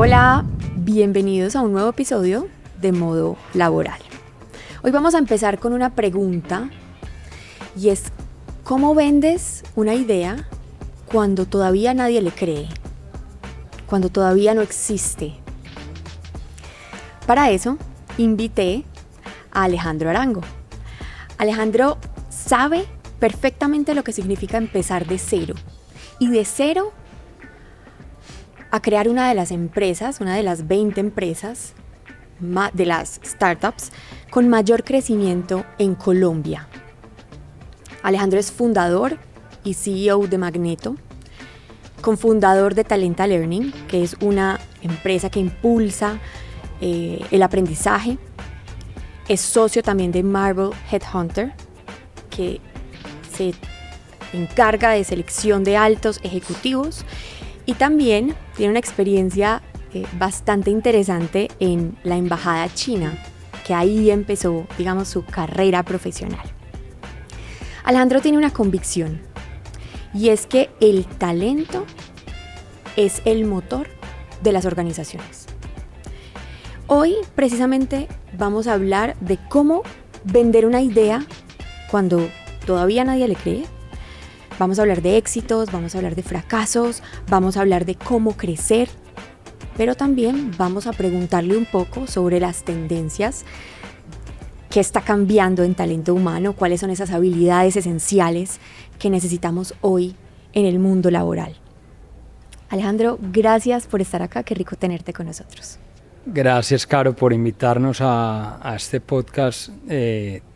Hola, bienvenidos a un nuevo episodio de Modo Laboral. Hoy vamos a empezar con una pregunta y es: ¿cómo vendes una idea cuando todavía nadie le cree? Cuando todavía no existe. Para eso invité a Alejandro Arango. Alejandro sabe perfectamente lo que significa empezar de cero. Y de cero a crear una de las empresas, una de las 20 empresas, de las startups, con mayor crecimiento en Colombia. Alejandro es fundador y CEO de Magneto, cofundador de Talenta Learning, que es una empresa que impulsa el aprendizaje. Es socio también de Marble Headhunter, que se encarga de selección de altos ejecutivos, y también tiene una experiencia bastante interesante en la embajada china, que ahí empezó, digamos, su carrera profesional. Alejandro tiene una convicción, y es que el talento es el motor de las organizaciones. Hoy precisamente vamos a hablar de cómo vender una idea cuando todavía nadie le cree. Vamos a hablar de éxitos, vamos a hablar de fracasos, vamos a hablar de cómo crecer, pero también vamos a preguntarle un poco sobre las tendencias, qué está cambiando en talento humano, cuáles son esas habilidades esenciales que necesitamos hoy en el mundo laboral. Alejandro, gracias por estar acá, qué rico tenerte con nosotros. Gracias, Caro, por invitarnos a este podcast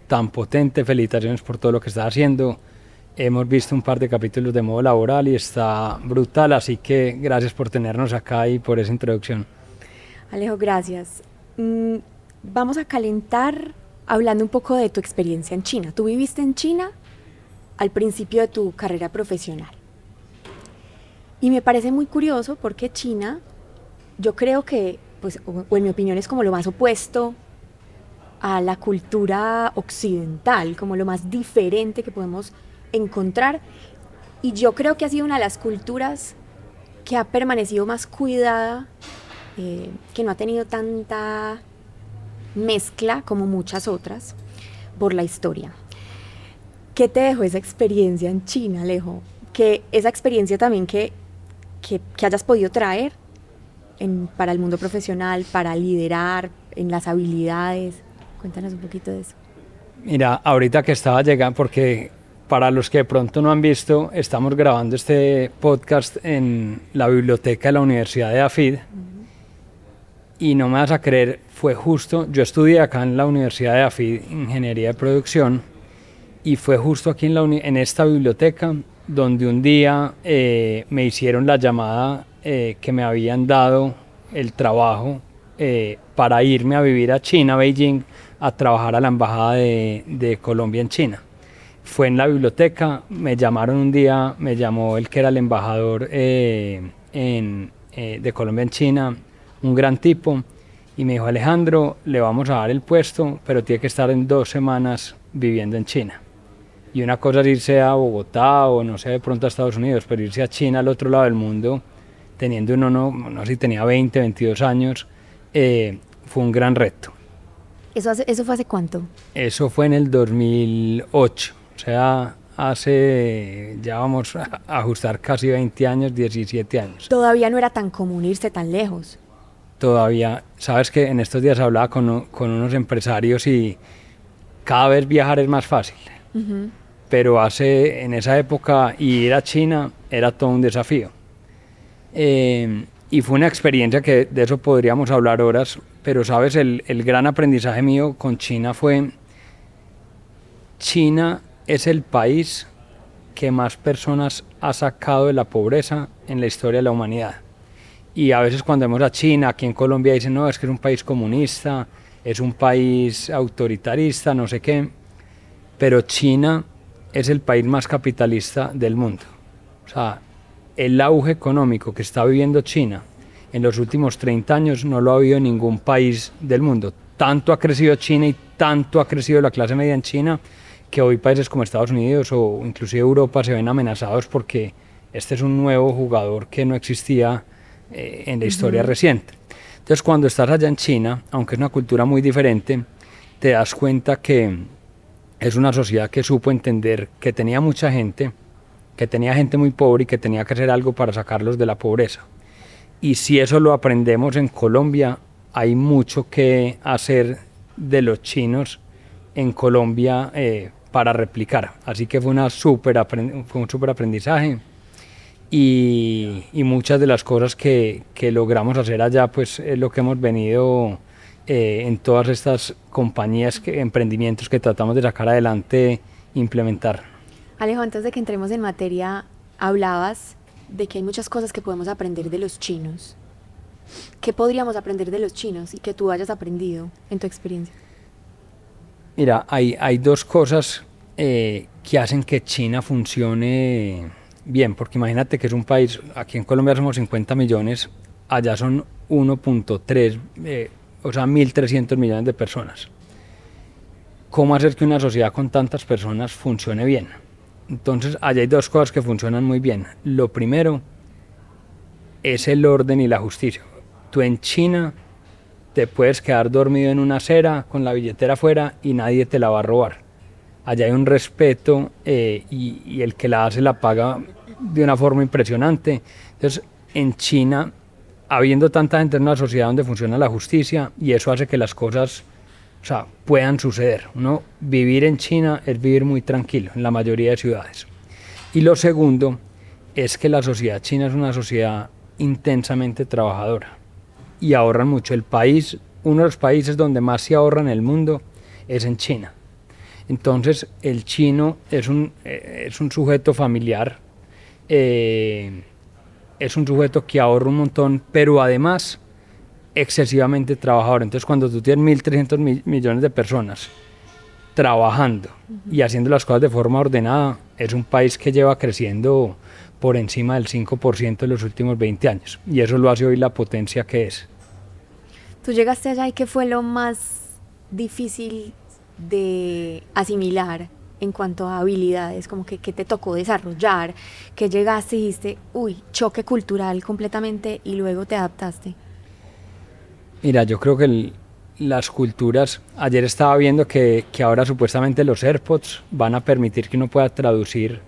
tan potente. Felicitaciones por todo lo que estás haciendo. Hemos visto un par de capítulos de Modo Laboral y está brutal, así que gracias por tenernos acá y por esa introducción. Alejo, gracias. Vamos a calentar hablando un poco de tu experiencia en China. Tú viviste en China al principio de tu carrera profesional. Y me parece muy curioso porque China, yo creo que, pues, o en mi opinión, es como lo más opuesto a la cultura occidental, como lo más diferente que podemos encontrar, y yo creo que ha sido una de las culturas que ha permanecido más cuidada, que no ha tenido tanta mezcla como muchas otras por la historia. ¿Qué te dejó esa experiencia en China, Alejo? Que esa experiencia también que hayas podido traer para el mundo profesional, para liderar, en las habilidades. Cuéntanos un poquito de eso. Mira, ahorita que estaba llegando, porque para los que de pronto no han visto, estamos grabando este podcast en la biblioteca de la Universidad de AFID. Y no me vas a creer, fue justo, yo estudié acá en la Universidad de AFID, Ingeniería de Producción, y fue justo aquí en esta biblioteca donde un día me hicieron la llamada que me habían dado el trabajo para irme a vivir a China, Beijing, a trabajar a la Embajada de Colombia en China. Fue en la biblioteca, me llamaron un día, me llamó el que era el embajador de Colombia en China, un gran tipo, y me dijo: Alejandro, le vamos a dar el puesto, pero tiene que estar en 2 semanas viviendo en China. Y una cosa es irse a Bogotá o no sé, de pronto a Estados Unidos, pero irse a China, al otro lado del mundo, teniendo uno, no sé si tenía 20, 22 años, fue un gran reto. ¿Eso fue hace cuánto? Eso fue en el 2008, o sea, ya vamos a ajustar casi 20 años, 17 años. Todavía no era tan común irse tan lejos. Todavía, sabes que en estos días hablaba con unos empresarios y cada vez viajar es más fácil. Uh-huh. Pero en esa época ir a China era todo un desafío. Y fue una experiencia que de eso podríamos hablar horas, pero sabes, el gran aprendizaje mío con China fue: China es el país que más personas ha sacado de la pobreza en la historia de la humanidad. Y a veces cuando vemos a China, aquí en Colombia dicen: no, es que es un país comunista, es un país autoritarista, no sé qué, pero China es el país más capitalista del mundo. O sea, el auge económico que está viviendo China en los últimos 30 años no lo ha habido en ningún país del mundo. Tanto ha crecido China y tanto ha crecido la clase media en China que hoy países como Estados Unidos o inclusive Europa se ven amenazados porque este es un nuevo jugador que no existía en la historia reciente. Entonces, cuando estás allá en China, aunque es una cultura muy diferente, te das cuenta que es una sociedad que supo entender que tenía mucha gente, que tenía gente muy pobre y que tenía que hacer algo para sacarlos de la pobreza. Y si eso lo aprendemos en Colombia, hay mucho que hacer de los chinos en Colombia para replicar. Así que fue un súper aprendizaje y muchas de las cosas que logramos hacer allá pues es lo que hemos venido en todas estas compañías, emprendimientos que tratamos de sacar adelante, implementar. Alejo, antes de que entremos en materia, hablabas de que hay muchas cosas que podemos aprender de los chinos. ¿Qué podríamos aprender de los chinos y que tú hayas aprendido en tu experiencia? Mira, hay dos cosas que hacen que China funcione bien, porque imagínate que es un país, aquí en Colombia somos 50 millones, allá son 1.3, o sea, 1.300 millones de personas. ¿Cómo hacer que una sociedad con tantas personas funcione bien? Entonces, allá hay dos cosas que funcionan muy bien. Lo primero es el orden y la justicia. Tú en China te puedes quedar dormido en una acera con la billetera afuera y nadie te la va a robar. Allá hay un respeto y el que la hace la paga de una forma impresionante. Entonces, en China, habiendo tanta gente en una sociedad donde funciona la justicia, y eso hace que las cosas, o sea, puedan suceder. Vivir en China es vivir muy tranquilo en la mayoría de ciudades. Y lo segundo es que la sociedad china es una sociedad intensamente trabajadora y ahorran mucho. El país, uno de los países donde más se ahorra en el mundo es en China. Entonces el chino es un sujeto familiar, es un sujeto que ahorra un montón, pero además excesivamente trabajador. Entonces cuando tú tienes 1.300 millones de personas trabajando y haciendo las cosas de forma ordenada, es un país que lleva creciendo por encima del 5% en los últimos 20 años. Y eso lo hace hoy la potencia que es. Tú llegaste allá y ¿qué fue lo más difícil de asimilar en cuanto a habilidades? Como que te tocó desarrollar, que llegaste y dijiste, uy, choque cultural completamente y luego te adaptaste. Mira, yo creo que las culturas, ayer estaba viendo que ahora supuestamente los AirPods van a permitir que uno pueda traducir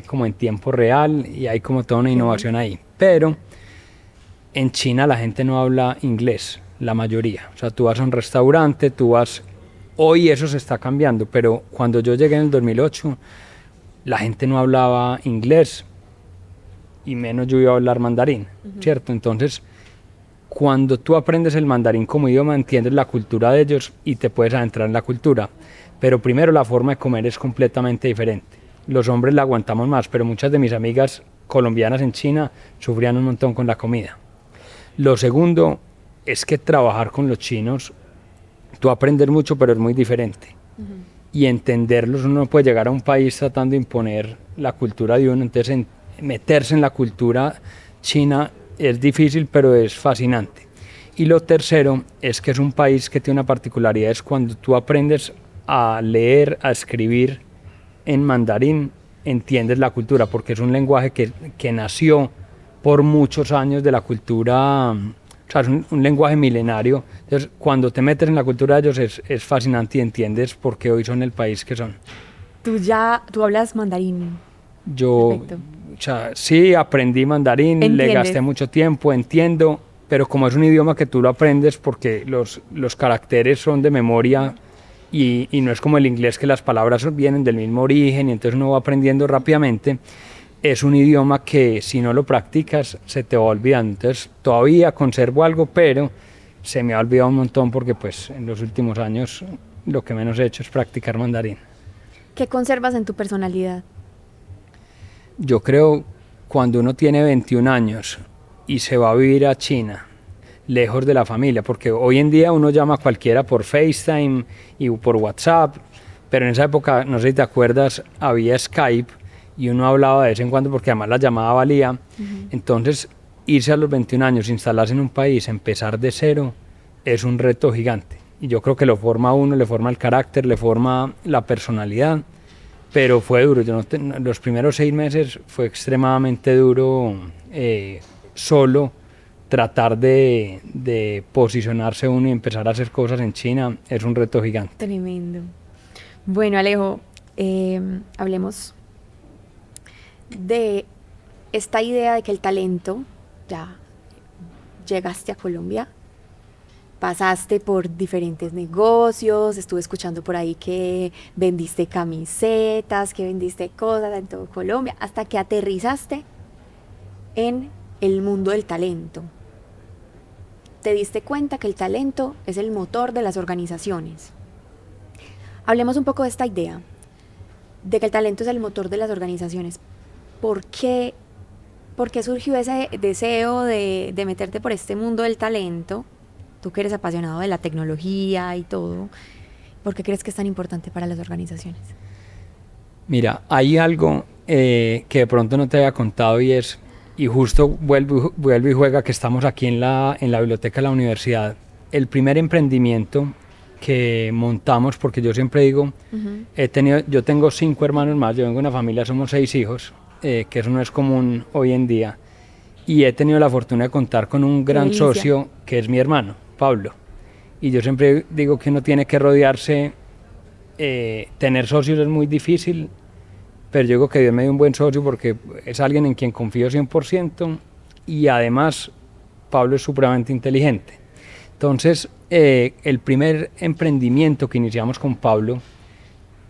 como en tiempo real y hay como toda una innovación ahí. Pero en China la gente no habla inglés, la mayoría. O sea, tú vas a un restaurante, hoy eso se está cambiando, pero cuando yo llegué en el 2008, la gente no hablaba inglés y menos yo iba a hablar mandarín, ¿cierto? Entonces, cuando tú aprendes el mandarín como idioma, entiendes la cultura de ellos y te puedes adentrar en la cultura. Pero primero, la forma de comer es completamente diferente. Los hombres la aguantamos más, pero muchas de mis amigas colombianas en China sufrían un montón con la comida. Lo segundo es que trabajar con los chinos, tú aprendes mucho, pero es muy diferente. Y entenderlos, uno no puede llegar a un país tratando de imponer la cultura de uno, entonces meterse en la cultura china es difícil, pero es fascinante. Y lo tercero es que es un país que tiene una particularidad, es cuando tú aprendes a leer, a escribir en mandarín, entiendes la cultura, porque es un lenguaje que nació por muchos años de la cultura, o sea, es un lenguaje milenario. Entonces, cuando te metes en la cultura de ellos es fascinante y entiendes por qué hoy son el país que son. Tú hablas mandarín. Yo, o sea, sí, aprendí mandarín, le gasté mucho tiempo, entiendo, pero como es un idioma que tú lo aprendes porque los caracteres son de memoria y no es como el inglés que las palabras vienen del mismo origen y entonces uno va aprendiendo rápidamente, es un idioma que si no lo practicas se te va olvidando. Entonces todavía conservo algo, pero se me ha olvidado un montón porque pues en los últimos años lo que menos he hecho es practicar mandarín. ¿Qué conservas en tu personalidad? Yo creo cuando uno tiene 21 años y se va a vivir a China, lejos de la familia, porque hoy en día uno llama a cualquiera por FaceTime y por WhatsApp, pero en esa época, no sé si te acuerdas, había Skype y uno hablaba de vez en cuando porque además la llamada valía. Entonces, irse a los 21 años, instalarse en un país, empezar de cero, es un reto gigante. Y yo creo que lo forma a uno, le forma el carácter, le forma la personalidad. Pero fue duro, los primeros 6 meses fue extremadamente duro, solo, tratar de posicionarse uno y empezar a hacer cosas en China es un reto gigante. Tremendo. Bueno, Alejo, hablemos de esta idea de que el talento, ya llegaste a Colombia, pasaste por diferentes negocios, estuve escuchando por ahí que vendiste camisetas, que vendiste cosas en todo Colombia, hasta que aterrizaste en el mundo del talento. Te diste cuenta que el talento es el motor de las organizaciones. Hablemos un poco de esta idea, de que el talento es el motor de las organizaciones. ¿Por qué surgió ese deseo de meterte por este mundo del talento? Tú que eres apasionado de la tecnología y todo, ¿por qué crees que es tan importante para las organizaciones? Mira, hay algo que de pronto no te había contado y justo vuelvo y juega que estamos aquí en la biblioteca de la universidad. El primer emprendimiento que montamos, porque yo siempre digo, yo tengo 5 hermanos más, yo vengo de una familia, somos 6 hijos, que eso no es común hoy en día, y he tenido la fortuna de contar con un gran socio que es mi hermano, Pablo, y yo siempre digo que uno tiene que rodearse, tener socios es muy difícil, pero yo digo que Dios me dio un buen socio porque es alguien en quien confío 100% y además Pablo es supremamente inteligente. Entonces, el primer emprendimiento que iniciamos con Pablo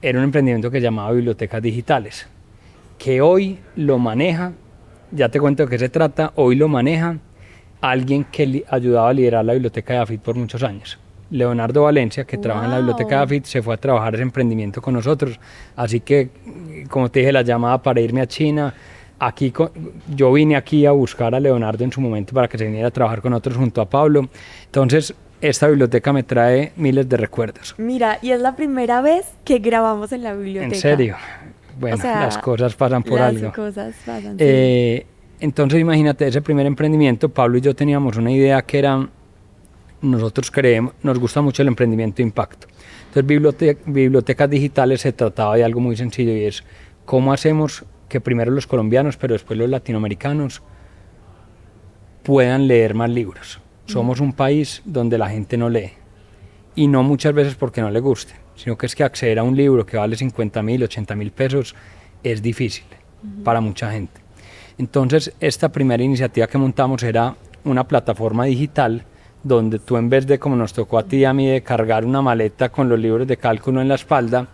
era un emprendimiento que se llamaba Bibliotecas Digitales, que hoy lo maneja, ya te cuento de qué se trata, hoy lo maneja alguien que ayudaba a liderar la biblioteca de AFID por muchos años. Leonardo Valencia, que trabaja en la biblioteca de AFID, se fue a trabajar ese emprendimiento con nosotros. Así que, como te dije, la llamada para irme a China, yo vine aquí a buscar a Leonardo en su momento para que se viniera a trabajar con nosotros junto a Pablo. Entonces, esta biblioteca me trae miles de recuerdos. Mira, y es la primera vez que grabamos en la biblioteca. ¿En serio? Bueno, o sea, las cosas pasan por algo. Las cosas pasan, sí. Entonces, imagínate, ese primer emprendimiento, Pablo y yo teníamos una idea que era, nosotros nos gusta mucho el emprendimiento de impacto. Entonces, bibliotecas digitales se trataba de algo muy sencillo y es, ¿cómo hacemos que primero los colombianos, pero después los latinoamericanos, puedan leer más libros? Somos un país donde la gente no lee, y no muchas veces porque no le guste, sino que es que acceder a un libro que vale 50.000, 80.000 pesos es difícil para mucha gente. Entonces, esta primera iniciativa que montamos era una plataforma digital donde tú, en vez de, como nos tocó a ti y a mí, de cargar una maleta con los libros de cálculo en la espalda,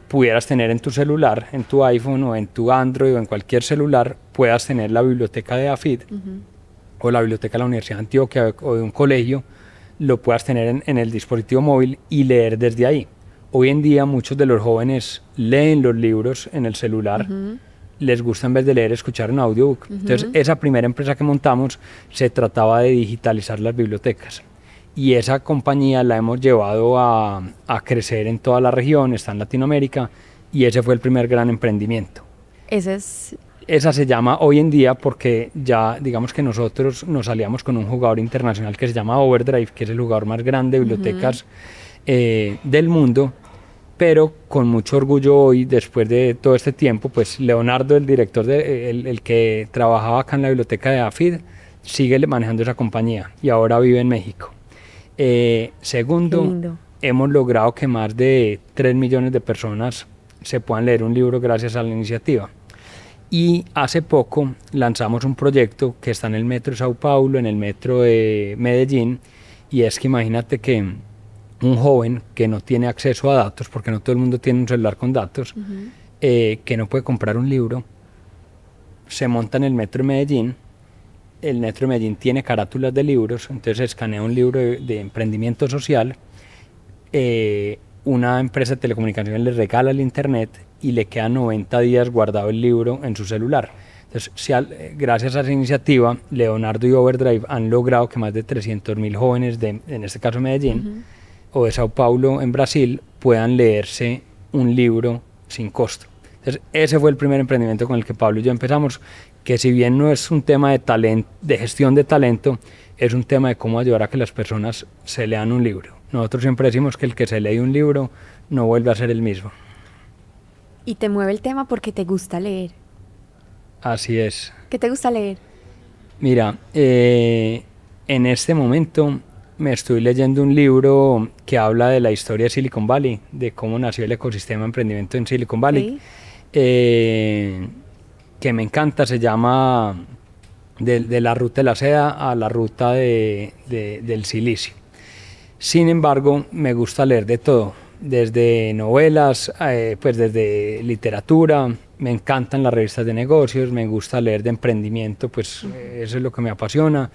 pudieras tener en tu celular, en tu iPhone o en tu Android o en cualquier celular, puedas tener la biblioteca de AFID o la biblioteca de la Universidad de Antioquia o de un colegio, lo puedas tener en el dispositivo móvil y leer desde ahí. Hoy en día muchos de los jóvenes leen los libros en el celular, les gusta en vez de leer escuchar un audiobook. Entonces, esa primera empresa que montamos se trataba de digitalizar las bibliotecas. Y esa compañía la hemos llevado a crecer en toda la región, está en Latinoamérica, y ese fue el primer gran emprendimiento. Esa se llama hoy en día porque ya, digamos que nosotros nos aliamos con un jugador internacional que se llama Overdrive, que es el jugador más grande de bibliotecas del mundo, pero con mucho orgullo hoy, después de todo este tiempo, pues Leonardo, el director, el que trabajaba acá en la biblioteca de AFID, sigue manejando esa compañía y ahora vive en México. Segundo, hemos logrado que más de 3 millones de personas se puedan leer un libro gracias a la iniciativa. Y hace poco lanzamos un proyecto que está en el metro de Sao Paulo, en el metro de Medellín, y es que imagínate que un joven que no tiene acceso a datos, porque no todo el mundo tiene un celular con datos, que no puede comprar un libro, se monta en el metro de Medellín. El metro de Medellín tiene carátulas de libros, entonces escanea un libro de emprendimiento social, una empresa de telecomunicaciones le regala el internet y le queda 90 días guardado el libro en su celular. Entonces, gracias a esa iniciativa, Leonardo y Overdrive han logrado que más de 300.000 jóvenes, en este caso Medellín, o de Sao Paulo en Brasil, puedan leerse un libro sin costo. Entonces, ese fue el primer emprendimiento con el que Pablo y yo empezamos, que si bien no es un tema de talento, de gestión de talento, es un tema de cómo ayudar a que las personas se lean un libro. Nosotros siempre decimos que el que se lee un libro no vuelve a ser el mismo. Y te mueve el tema porque te gusta leer. Así es. ¿Qué te gusta leer? Mira, en este momento me estoy leyendo un libro que habla de la historia de Silicon Valley, de cómo nació el ecosistema de emprendimiento en Silicon Valley, Sí. que me encanta, se llama de la ruta de la seda a la ruta del silicio. Sin embargo, me gusta leer de todo, desde novelas, pues desde literatura, me encantan las revistas de negocios, me gusta leer de emprendimiento, pues eso es lo que me apasiona.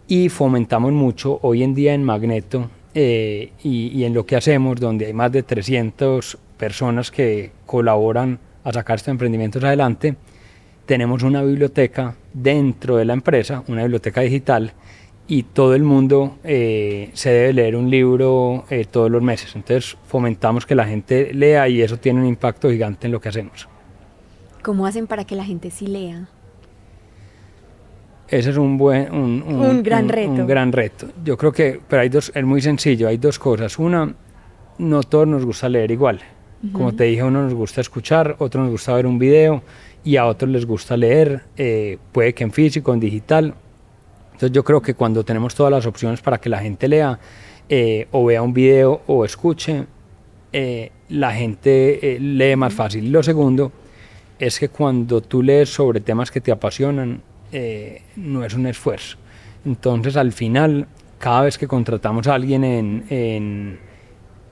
Y fomentamos mucho hoy en día en Magneto y en lo que hacemos, donde hay más de 300 personas que colaboran a sacar estos emprendimientos adelante. Tenemos una biblioteca dentro de la empresa, una biblioteca digital, y todo el mundo se debe leer un libro todos los meses. Entonces fomentamos que la gente lea y eso tiene un impacto gigante en lo que hacemos. ¿Cómo hacen para que la gente sí lea? Ese es un gran reto. Un gran reto. Yo creo que, pero es muy sencillo, hay dos cosas. Una, no todos nos gusta leer igual. Como te dije, a uno nos gusta escuchar, otro nos gusta ver un video y a otros les gusta leer, puede que en físico, en digital. Entonces yo creo que cuando tenemos todas las opciones para que la gente lea, o vea un video o escuche, la gente lee más fácil. Y lo segundo es que cuando tú lees sobre temas que te apasionan, no es un esfuerzo. Entonces al final, cada vez que contratamos a alguien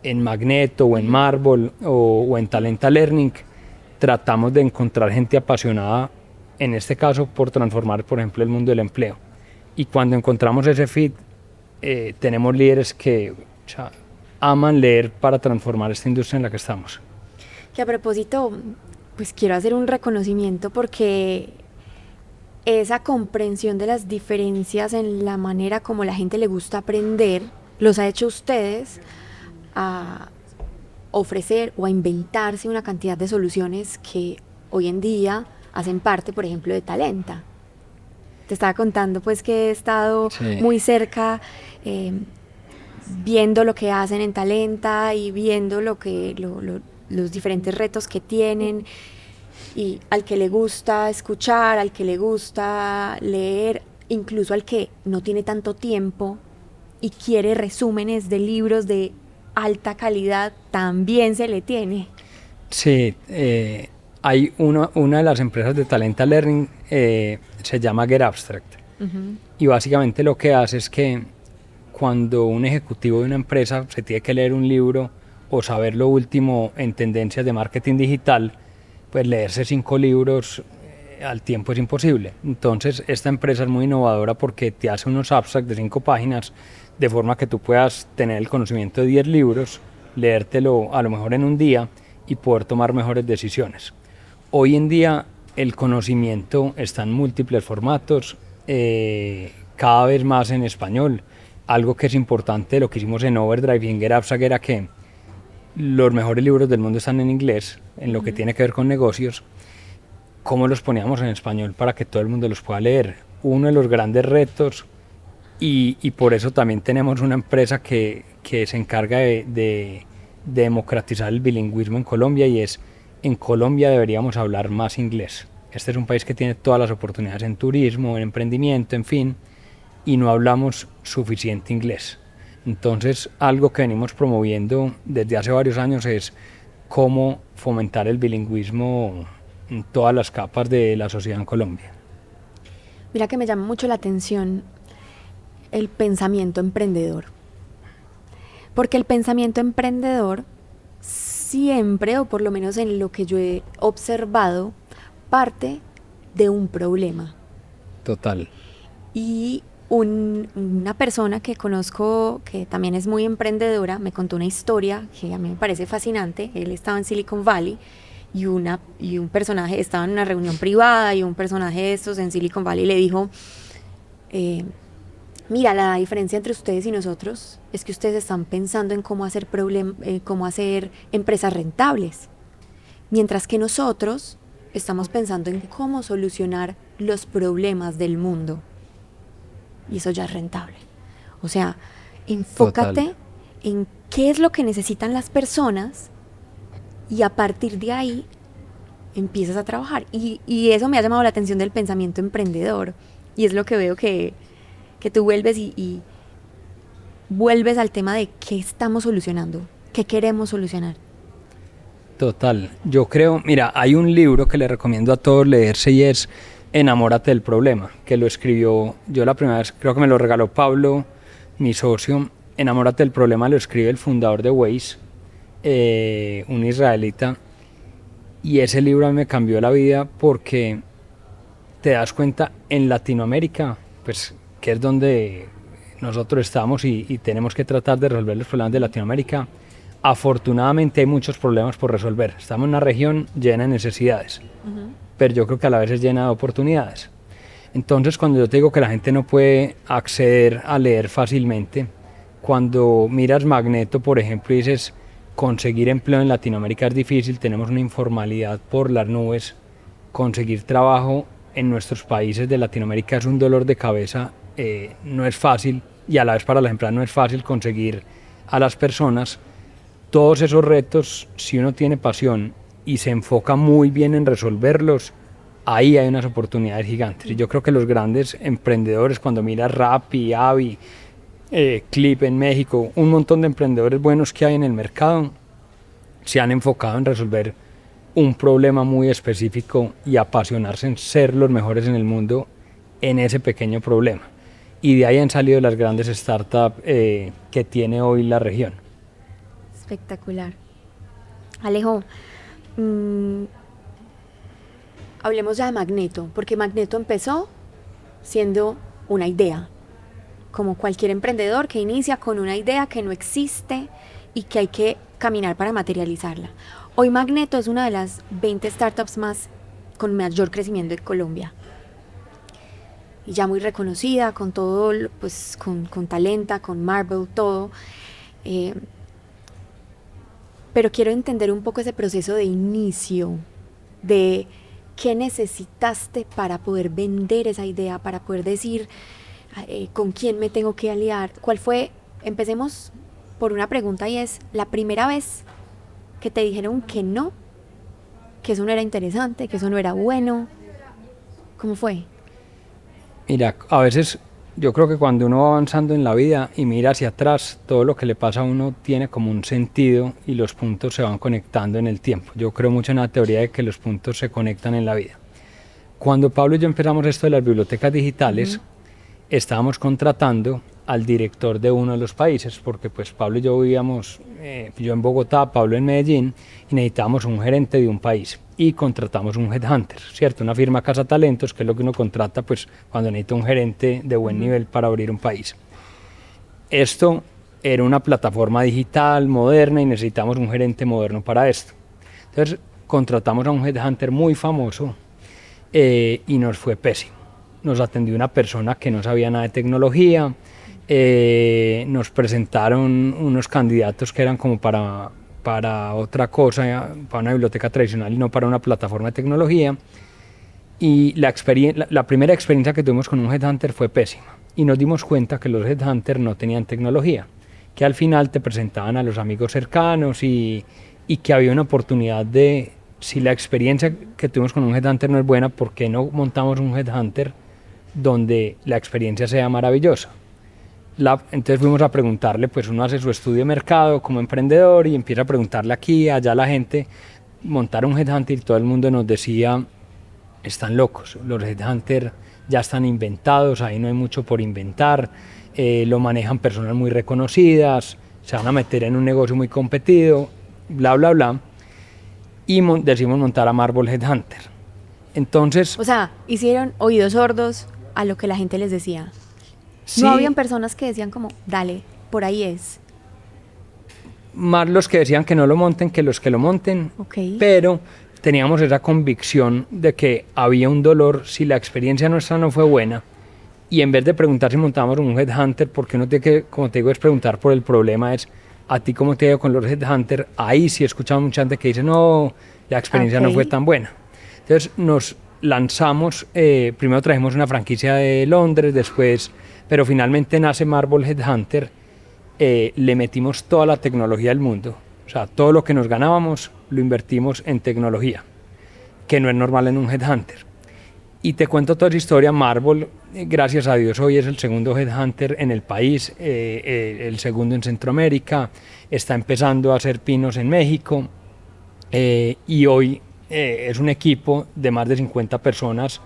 en Magneto o en Marvel o en Talenta Learning, tratamos de encontrar gente apasionada, en este caso por transformar, por ejemplo, el mundo del empleo. Y cuando encontramos ese fit, tenemos líderes que aman leer para transformar esta industria en la que estamos. Que a propósito, pues quiero hacer un reconocimiento porque esa comprensión de las diferencias en la manera como la gente le gusta aprender, los ha hecho ustedes a ofrecer o a inventarse una cantidad de soluciones que hoy en día hacen parte, por ejemplo, de Talenta. Te estaba contando pues que he estado muy cerca viendo lo que hacen en Talenta y viendo los diferentes retos que tienen, y al que le gusta escuchar, al que le gusta leer, incluso al que no tiene tanto tiempo y quiere resúmenes de libros de alta calidad, también se le tiene. Sí, hay una de las empresas de Talenta Learning, se llama Get Abstract. Y básicamente lo que hace es que cuando un ejecutivo de una empresa se tiene que leer un libro o saber lo último en tendencias de marketing digital, pues leerse 5 libros al tiempo es imposible. Entonces esta empresa es muy innovadora porque te hace unos abstracts de 5 páginas de forma que tú puedas tener el conocimiento de 10 libros, leértelo a lo mejor en un día y poder tomar mejores decisiones. Hoy en día el conocimiento está en múltiples formatos, cada vez más en español. Algo que es importante, lo que hicimos en Overdrive y en Get Abstract, era que los mejores libros del mundo están en inglés, en lo que tiene que ver con negocios. ¿Cómo los poníamos en español para que todo el mundo los pueda leer? Uno de los grandes retos, y por eso también tenemos una empresa que se encarga de democratizar el bilingüismo en Colombia, y es: en Colombia deberíamos hablar más inglés. Este es un país que tiene todas las oportunidades en turismo, en emprendimiento, en fin, y no hablamos suficiente inglés. Entonces, algo que venimos promoviendo desde hace varios años es cómo fomentar el bilingüismo en todas las capas de la sociedad en Colombia. Mira que me llama mucho la atención el pensamiento emprendedor. Porque el pensamiento emprendedor siempre, o por lo menos en lo que yo he observado, parte de un problema. Total. Y una persona que conozco que también es muy emprendedora me contó una historia que a mí me parece fascinante. Él estaba en Silicon Valley y un personaje estaba en una reunión privada, y un personaje de estos en Silicon Valley le dijo: mira, la diferencia entre ustedes y nosotros es que ustedes están pensando en cómo hacer empresas rentables, mientras que nosotros estamos pensando en cómo solucionar los problemas del mundo. Y eso ya es rentable. O sea, enfócate en qué es lo que necesitan las personas y a partir de ahí empiezas a trabajar. Y eso me ha llamado la atención del pensamiento emprendedor, y es lo que veo que que tú vuelves y vuelves al tema de qué estamos solucionando, qué queremos solucionar. Total, yo creo, mira, hay un libro que le recomiendo a todos leerse y es Enamórate del problema, que lo escribió, yo la primera vez, creo que me lo regaló Pablo, mi socio. Enamórate del problema lo escribe el fundador de Waze, un israelita, y ese libro a mí me cambió la vida porque te das cuenta en Latinoamérica, pues que es donde nosotros estamos y tenemos que tratar de resolver los problemas de Latinoamérica. Afortunadamente hay muchos problemas por resolver. Estamos en una región llena de necesidades, pero yo creo que a la vez es llena de oportunidades. Entonces, cuando yo te digo que la gente no puede acceder a leer fácilmente, cuando miras Magneto, por ejemplo, y dices, conseguir empleo en Latinoamérica es difícil, tenemos una informalidad por las nubes, conseguir trabajo en nuestros países de Latinoamérica es un dolor de cabeza, no es fácil, y a la vez para las empresas no es fácil conseguir a las personas. Todos esos retos, si uno tiene pasión y se enfoca muy bien en resolverlos, ahí hay unas oportunidades gigantes. Y yo creo que los grandes emprendedores, cuando miras Rappi, Avi, Clip en México, un montón de emprendedores buenos que hay en el mercado, se han enfocado en resolver un problema muy específico y apasionarse en ser los mejores en el mundo en ese pequeño problema. Y de ahí han salido las grandes startups que tiene hoy la región. Espectacular. Alejo, hablemos ya de Magneto, porque Magneto empezó siendo una idea, como cualquier emprendedor que inicia con una idea que no existe y que hay que caminar para materializarla. Hoy Magneto es una de las 20 startups con mayor crecimiento en Colombia. Y ya muy reconocida, con todo, pues con Talenta, con Marvel, todo. Pero quiero entender un poco ese proceso de inicio, de qué necesitaste para poder vender esa idea, para poder decir con quién me tengo que aliar. ¿Cuál fue? Empecemos por una pregunta y es, la primera vez que te dijeron que no, que eso no era interesante, que eso no era bueno, ¿cómo fue? Mira, a veces yo creo que cuando uno va avanzando en la vida y mira hacia atrás, todo lo que le pasa a uno tiene como un sentido y los puntos se van conectando en el tiempo. Yo creo mucho en la teoría de que los puntos se conectan en la vida. Cuando Pablo y yo empezamos esto de las bibliotecas digitales, estábamos contratando al director de uno de los países, porque pues Pablo y yo vivíamos, yo en Bogotá, Pablo en Medellín, y necesitábamos un gerente de un país. Y contratamos un headhunter, ¿cierto? Una firma cazatalentos, que es lo que uno contrata pues, cuando necesita un gerente de buen nivel para abrir un país. Esto era una plataforma digital, moderna, y necesitamos un gerente moderno para esto. Entonces contratamos a un headhunter muy famoso y nos fue pésimo. Nos atendió una persona que no sabía nada de tecnología, nos presentaron unos candidatos que eran como para otra cosa, para una biblioteca tradicional y no para una plataforma de tecnología. Y la primera experiencia que tuvimos con un headhunter fue pésima. Y nos dimos cuenta que los headhunters no tenían tecnología, que al final te presentaban a los amigos cercanos y que había una oportunidad de, si la experiencia que tuvimos con un headhunter no es buena, ¿por qué no montamos un headhunter donde la experiencia sea maravillosa? Entonces fuimos a preguntarle, pues uno hace su estudio de mercado como emprendedor y empieza a preguntarle aquí, allá a la gente, montar un headhunter y todo el mundo nos decía, están locos, los headhunters ya están inventados, ahí no hay mucho por inventar, lo manejan personas muy reconocidas, se van a meter en un negocio muy competido, bla, bla, bla, y decidimos montar a Marvel Headhunter. Entonces, o sea, hicieron oídos sordos a lo que la gente les decía. Sí, no habían personas que decían como, dale, por ahí es. Más los que decían que no lo monten que los que lo monten, pero teníamos esa convicción de que había un dolor si la experiencia nuestra no fue buena, y en vez de preguntar si montábamos un headhunter, porque uno tiene que, como te digo, es preguntar por el problema, es a ti cómo te ha ido con los headhunters. Ahí sí he escuchado mucha gente que dice, no, la experiencia no fue tan buena. Entonces nos lanzamos, primero trajimos una franquicia de Londres, después, pero finalmente nace Marvel Headhunter, le metimos toda la tecnología del mundo, o sea, todo lo que nos ganábamos lo invertimos en tecnología, que no es normal en un headhunter. Y te cuento toda esa historia. Marvel, gracias a Dios, hoy es el segundo headhunter en el país, el segundo en Centroamérica, está empezando a hacer pinos en México, y hoy es un equipo de más de 50 personas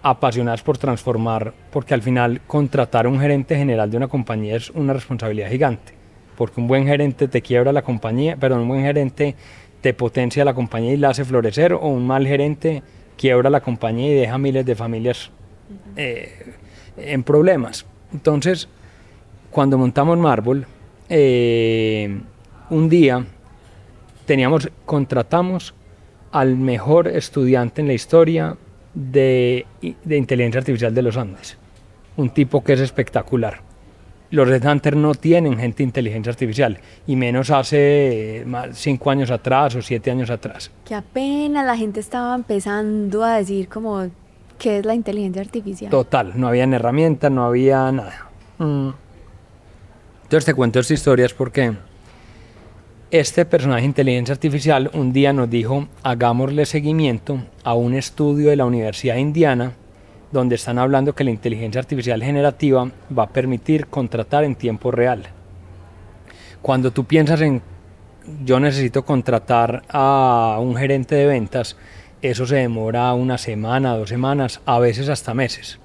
apasionadas por transformar, porque al final contratar a un gerente general de una compañía es una responsabilidad gigante, porque un buen gerente te quiebra la compañía, pero un buen gerente te potencia la compañía y la hace florecer, o un mal gerente quiebra la compañía y deja miles de familias en problemas. Entonces, cuando montamos Marvel, un día contratamos al mejor estudiante en la historia de inteligencia artificial de los Andes, un tipo que es espectacular. Los headhunters no tienen gente de inteligencia artificial, y menos hace 5 años atrás o 7 años atrás. Que apenas la gente estaba empezando a decir como, ¿qué es la inteligencia artificial? Total, no habían herramientas, no había nada. Entonces te cuento esta historia es porque este personaje de inteligencia artificial un día nos dijo, hagámosle seguimiento a un estudio de la Universidad de Indiana, donde están hablando que la inteligencia artificial generativa va a permitir contratar en tiempo real. Cuando tú piensas en, yo necesito contratar a un gerente de ventas, eso se demora 1 semana, 2 semanas, a veces hasta meses,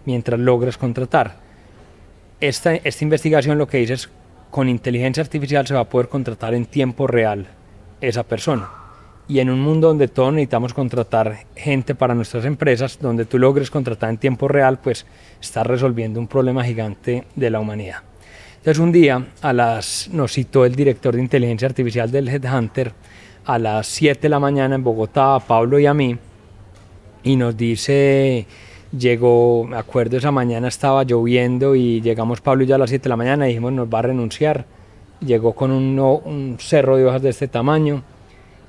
mientras logres contratar. Esta investigación lo que dice es, con inteligencia artificial se va a poder contratar en tiempo real esa persona. Y en un mundo donde todos necesitamos contratar gente para nuestras empresas, donde tú logres contratar en tiempo real, pues estás resolviendo un problema gigante de la humanidad. Entonces un día nos citó el director de inteligencia artificial del Headhunter a las 7 de la mañana en Bogotá, a Pablo y a mí, y nos dice, me acuerdo esa mañana estaba lloviendo y llegamos Pablo y yo a las 7 de la mañana y dijimos nos va a renunciar. Llegó con un cerro de hojas de este tamaño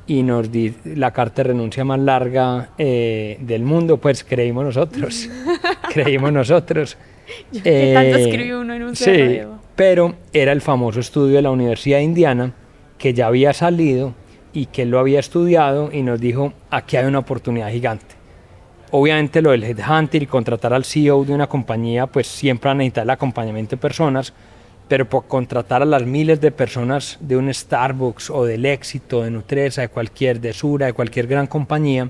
y nos di la carta de renuncia más larga del mundo, pues creímos nosotros. ¿Qué tanto escribió uno en un cerro? Sí, pero era el famoso estudio de la Universidad de Indiana que ya había salido y que él lo había estudiado y nos dijo, aquí hay una oportunidad gigante. Obviamente lo del headhunter y contratar al CEO de una compañía, pues siempre van a necesitar el acompañamiento de personas, pero por contratar a las miles de personas de un Starbucks o del Éxito, de Nutresa, de Sura, de cualquier gran compañía,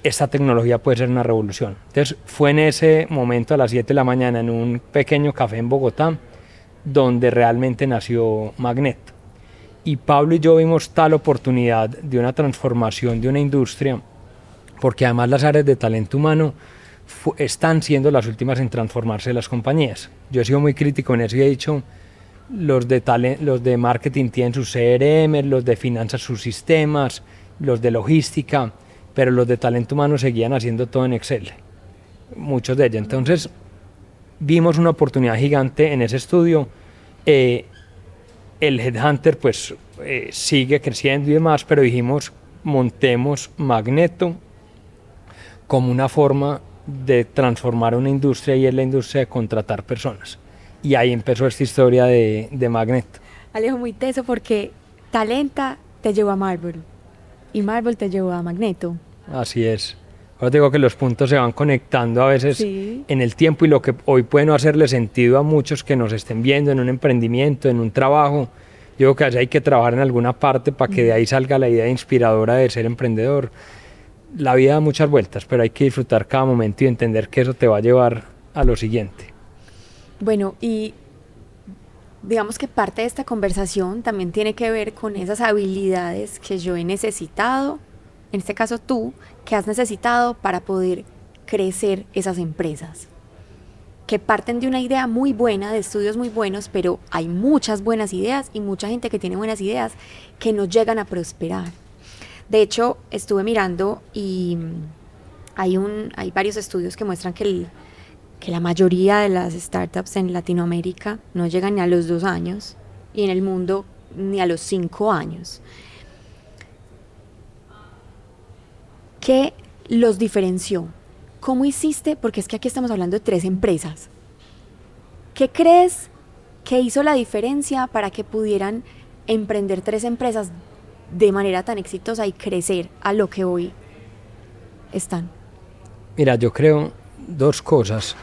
esta tecnología puede ser una revolución. Entonces fue en ese momento a las 7 de la mañana en un pequeño café en Bogotá donde realmente nació Magneto. Y Pablo y yo vimos tal oportunidad de una transformación de una industria, porque además las áreas de talento humano están siendo las últimas en transformarse las compañías. Yo he sido muy crítico en eso y he dicho, los de marketing tienen sus CRM, los de finanzas sus sistemas, los de logística, pero los de talento humano seguían haciendo todo en Excel, muchos de ellos. Entonces vimos una oportunidad gigante en ese estudio. El Headhunter pues sigue creciendo y demás, pero dijimos, montemos Magneto como una forma de transformar una industria, y es la industria de contratar personas. Y ahí empezó esta historia de Magneto. Alejo, muy teso, porque Talenta te llevó a Marvel y Marvel te llevó a Magneto. Así es. Ahora te digo que los puntos se van conectando a veces sí. En el tiempo, y lo que hoy puede no hacerle sentido a muchos que nos estén viendo en un emprendimiento, en un trabajo, yo creo que hay que trabajar en alguna parte para que de ahí salga la idea inspiradora de ser emprendedor. La vida da muchas vueltas, pero hay que disfrutar cada momento y entender que eso te va a llevar a lo siguiente. Bueno, y digamos que parte de esta conversación también tiene que ver con esas habilidades que yo he necesitado, en este caso tú, que has necesitado para poder crecer esas empresas, que parten de una idea muy buena, de estudios muy buenos, pero hay muchas buenas ideas y mucha gente que tiene buenas ideas que no llegan a prosperar. De hecho, estuve mirando y hay varios estudios que muestran que la mayoría de las startups en Latinoamérica no llegan ni a los 2 años y en el mundo ni a los 5 años. ¿Qué los diferenció? ¿Cómo hiciste? Porque es que aquí estamos hablando de 3 empresas. ¿Qué crees que hizo la diferencia para que pudieran emprender 3 empresas de manera tan exitosa y crecer a lo que hoy están? Mira, yo creo dos cosas.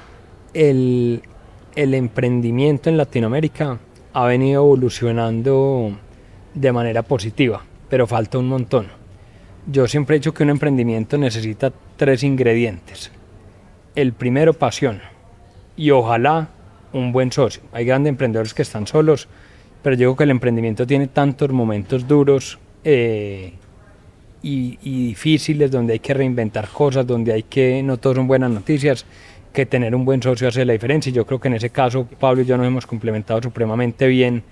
El, el emprendimiento en Latinoamérica ha venido evolucionando de manera positiva, pero falta un montón. Yo siempre he dicho que un emprendimiento necesita tres ingredientes. El primero, pasión, y ojalá un buen socio. Hay grandes emprendedores que están solos, pero yo creo que el emprendimiento tiene tantos momentos duros y difíciles, donde hay que reinventar cosas, donde hay que, no todos son buenas noticias, que tener un buen socio hace la diferencia. Y yo creo que en ese caso Pablo y yo nos hemos complementado supremamente bien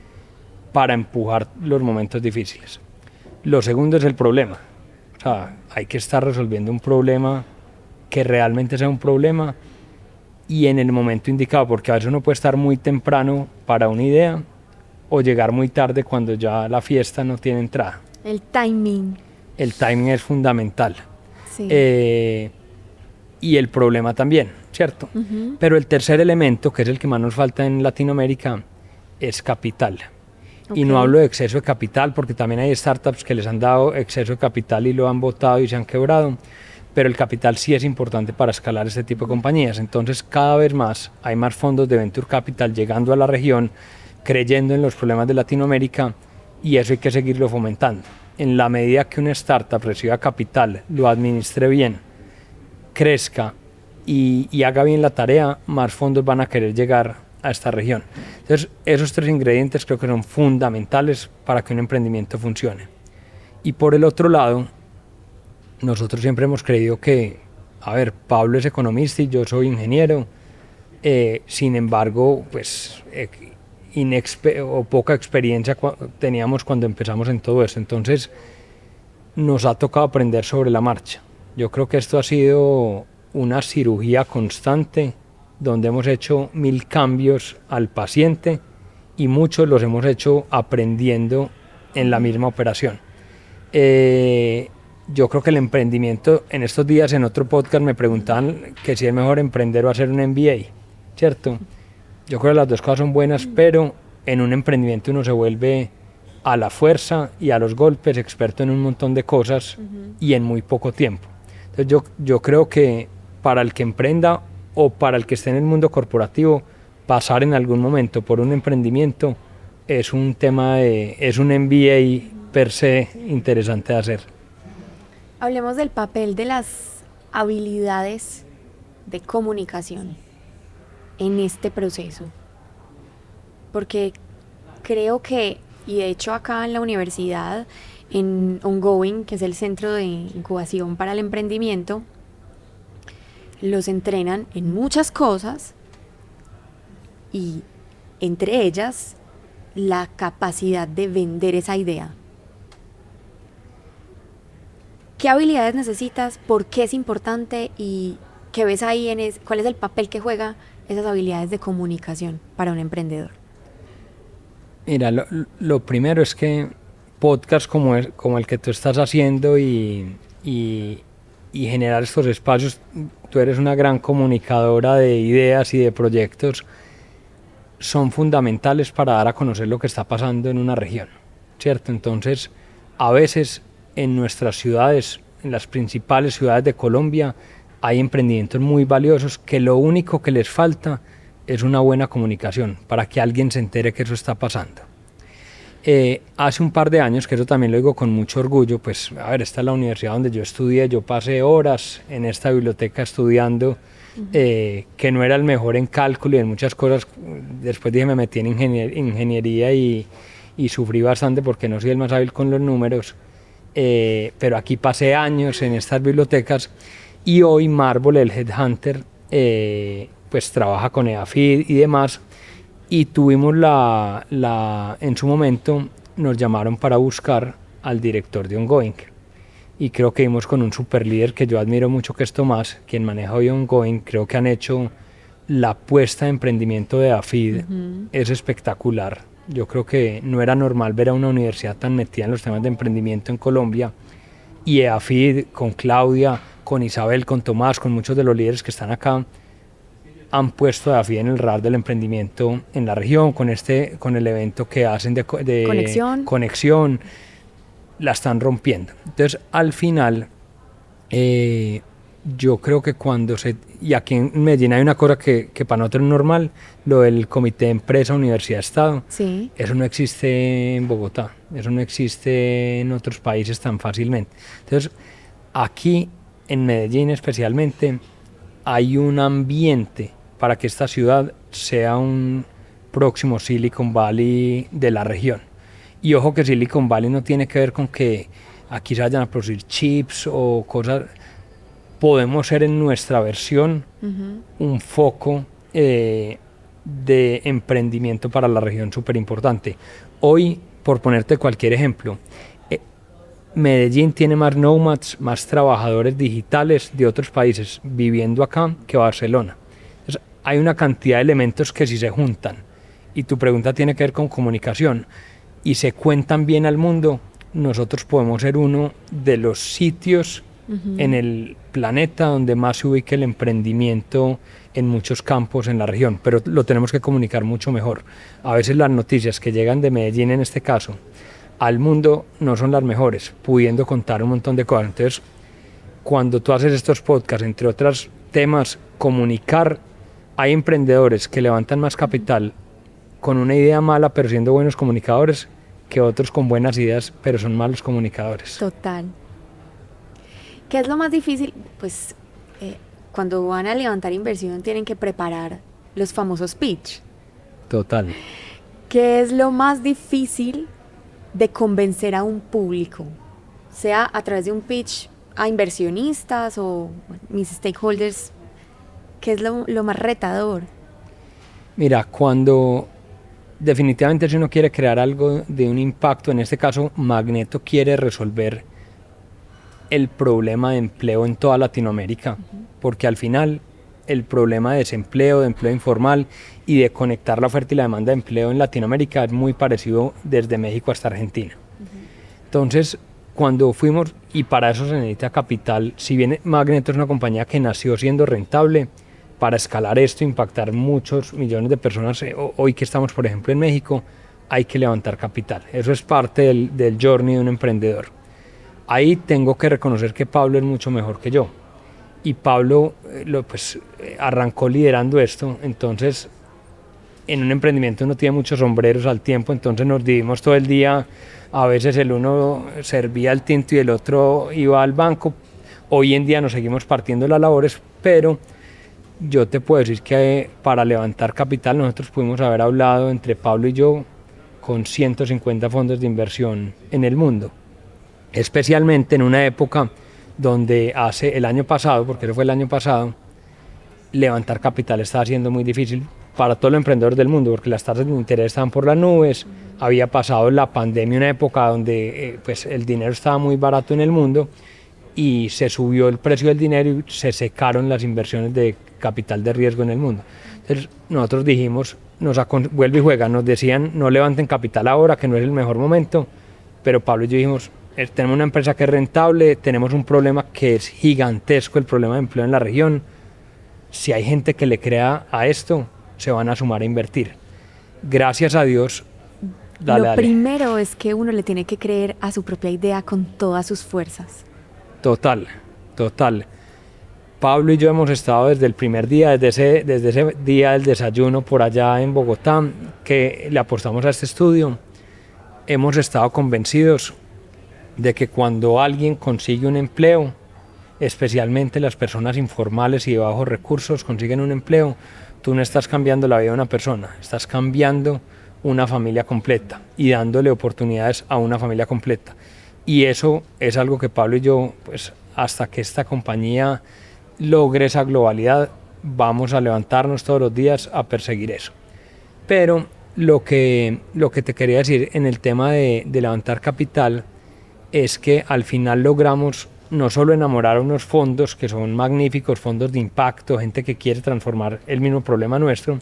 para empujar los momentos difíciles. Lo segundo es el problema. O sea, hay que estar resolviendo un problema que realmente sea un problema y en el momento indicado, porque a veces uno puede estar muy temprano para una idea o llegar muy tarde cuando ya la fiesta no tiene entrada. El timing. El timing es fundamental. Sí. Y el problema también, ¿cierto? Pero el tercer elemento, que es el que más nos falta en Latinoamérica, es capital. Y no hablo de exceso de capital, porque también hay startups que les han dado exceso de capital y lo han botado y se han quebrado, pero el capital sí es importante para escalar este tipo de compañías. Entonces, cada vez más hay más fondos de Venture Capital llegando a la región, creyendo en los problemas de Latinoamérica, y eso hay que seguirlo fomentando. En la medida que una startup reciba capital, lo administre bien, crezca y haga bien la tarea, más fondos van a querer llegar a esta región. Entonces, esos tres ingredientes creo que son fundamentales para que un emprendimiento funcione. Y por el otro lado, nosotros siempre hemos creído que, a ver, Pablo es economista y yo soy ingeniero, sin embargo, pues poca experiencia teníamos cuando empezamos en todo esto. Entonces, nos ha tocado aprender sobre la marcha. Yo creo que esto ha sido una cirugía constante, donde hemos hecho 1000 cambios al paciente y muchos los hemos hecho aprendiendo en la misma operación. Yo creo que el emprendimiento, en estos días en otro podcast me preguntaban que si es mejor emprender o hacer un MBA, ¿cierto? Yo creo que las dos cosas son buenas, pero en un emprendimiento uno se vuelve a la fuerza y a los golpes experto en un montón de cosas y en muy poco tiempo. Entonces yo creo que para el que emprenda o para el que esté en el mundo corporativo, pasar en algún momento por un emprendimiento es un tema es un MBA per se interesante de hacer. Hablemos del papel de las habilidades de comunicación en este proceso, porque creo que, y de hecho acá en la universidad, en Ongoing, que es el centro de incubación para el emprendimiento, los entrenan en muchas cosas y entre ellas la capacidad de vender esa idea. ¿Qué habilidades necesitas? ¿Por qué es importante? ¿Y qué ves ahí cuál es el papel que juega esas habilidades de comunicación para un emprendedor? Mira, lo primero es que podcasts como el que tú estás haciendo y generar estos espacios, tú eres una gran comunicadora de ideas y de proyectos, son fundamentales para dar a conocer lo que está pasando en una región, ¿cierto? Entonces, a veces en nuestras ciudades, en las principales ciudades de Colombia, hay emprendimientos muy valiosos que lo único que les falta es una buena comunicación para que alguien se entere que eso está pasando. Hace un par de años, que eso también lo digo con mucho orgullo, pues a ver, esta es la universidad donde yo estudié, yo pasé horas en esta biblioteca estudiando, que no era el mejor en cálculo y en muchas cosas. Después dije, me metí en ingeniería y sufrí bastante porque no soy el más hábil con los números, pero aquí pasé años en estas bibliotecas y hoy Marvel, el Headhunter, pues trabaja con EAFID y demás. Y tuvimos en su momento nos llamaron para buscar al director de Ongoing. Y creo que vimos con un super líder que yo admiro mucho, que es Tomás, quien maneja hoy Ongoing. Creo que han hecho la apuesta de emprendimiento de AFID, es espectacular. Yo creo que no era normal ver a una universidad tan metida en los temas de emprendimiento en Colombia. Y AFID, con Claudia, con Isabel, con Tomás, con muchos de los líderes que están acá, han puesto a AFID en el radar del emprendimiento en la región, con el evento que hacen de conexión, la están rompiendo. Entonces, al final, yo creo que y aquí en Medellín hay una cosa que para nosotros es normal, lo del comité de empresa, universidad, estado, Sí. eso no existe en Bogotá, eso no existe en otros países tan fácilmente. Entonces, aquí en Medellín especialmente, hay un ambiente para que esta ciudad sea un próximo Silicon Valley de la región. Y ojo que Silicon Valley no tiene que ver con que aquí se vayan a producir chips o cosas. Podemos ser en nuestra versión un foco de emprendimiento para la región súper importante. Hoy, por ponerte cualquier ejemplo, Medellín tiene más nomads, más trabajadores digitales de otros países viviendo acá que Barcelona. Entonces, hay una cantidad de elementos que si se juntan, y tu pregunta tiene que ver con comunicación, y se cuentan bien al mundo, nosotros podemos ser uno de los sitios en el planeta donde más se ubica el emprendimiento en muchos campos en la región, pero lo tenemos que comunicar mucho mejor. A veces las noticias que llegan de Medellín en este caso al mundo no son las mejores, pudiendo contar un montón de cosas. Entonces, cuando tú haces estos podcasts, entre otros temas, comunicar, hay emprendedores que levantan más capital con una idea mala pero siendo buenos comunicadores que otros con buenas ideas pero son malos comunicadores. Total. ¿Qué es lo más difícil? Pues cuando van a levantar inversión tienen que preparar los famosos pitch. Total. ¿Qué es lo más difícil de convencer a un público? Sea a través de un pitch a inversionistas o mis stakeholders. ¿Qué es lo más retador? Mira, cuando definitivamente si uno quiere crear algo de un impacto, en este caso Magneto quiere resolver el problema de empleo en toda Latinoamérica, porque al final el problema de desempleo, de empleo informal y de conectar la oferta y la demanda de empleo en Latinoamérica es muy parecido desde México hasta Argentina. Entonces, cuando fuimos, y para eso se necesita capital, si bien Magneto es una compañía que nació siendo rentable, para escalar esto, impactar muchos millones de personas, hoy que estamos por ejemplo en México, hay que levantar capital. Eso es parte del journey de un emprendedor. Ahí tengo que reconocer que Pablo es mucho mejor que yo. Y Pablo arrancó liderando esto, entonces en un emprendimiento uno tiene muchos sombreros al tiempo, entonces nos dividimos todo el día, a veces el uno servía el tinto y el otro iba al banco. Hoy en día nos seguimos partiendo las labores, pero yo te puedo decir que para levantar capital nosotros pudimos haber hablado entre Pablo y yo con 150 fondos de inversión en el mundo, especialmente en una época donde hace el año pasado, porque eso fue el año pasado, levantar capital estaba siendo muy difícil para todos los emprendedores del mundo, porque las tasas de interés estaban por las nubes, había pasado la pandemia, una época donde el dinero estaba muy barato en el mundo y se subió el precio del dinero y se secaron las inversiones de capital de riesgo en el mundo. Entonces nosotros dijimos, vuelve y juega, nos decían no levanten capital ahora, que no es el mejor momento, pero Pablo y yo dijimos, tenemos una empresa que es rentable, tenemos un problema que es gigantesco, el problema de empleo en la región. Si hay gente que le crea a esto, se van a sumar a invertir. Gracias a Dios. Lo primero es que uno le tiene que creer a su propia idea con todas sus fuerzas. Total. Pablo y yo hemos estado desde el primer día, desde ese día del desayuno por allá en Bogotá, que le apostamos a este estudio. Hemos estado convencidos de que cuando alguien consigue un empleo, especialmente las personas informales y de bajos recursos consiguen un empleo, tú no estás cambiando la vida de una persona, estás cambiando una familia completa y dándole oportunidades a una familia completa. Y eso es algo que Pablo y yo, pues hasta que esta compañía logre esa globalidad, vamos a levantarnos todos los días a perseguir eso. Pero lo que te quería decir en el tema de levantar capital es que al final logramos no solo enamorar a unos fondos que son magníficos, fondos de impacto, gente que quiere transformar el mismo problema nuestro,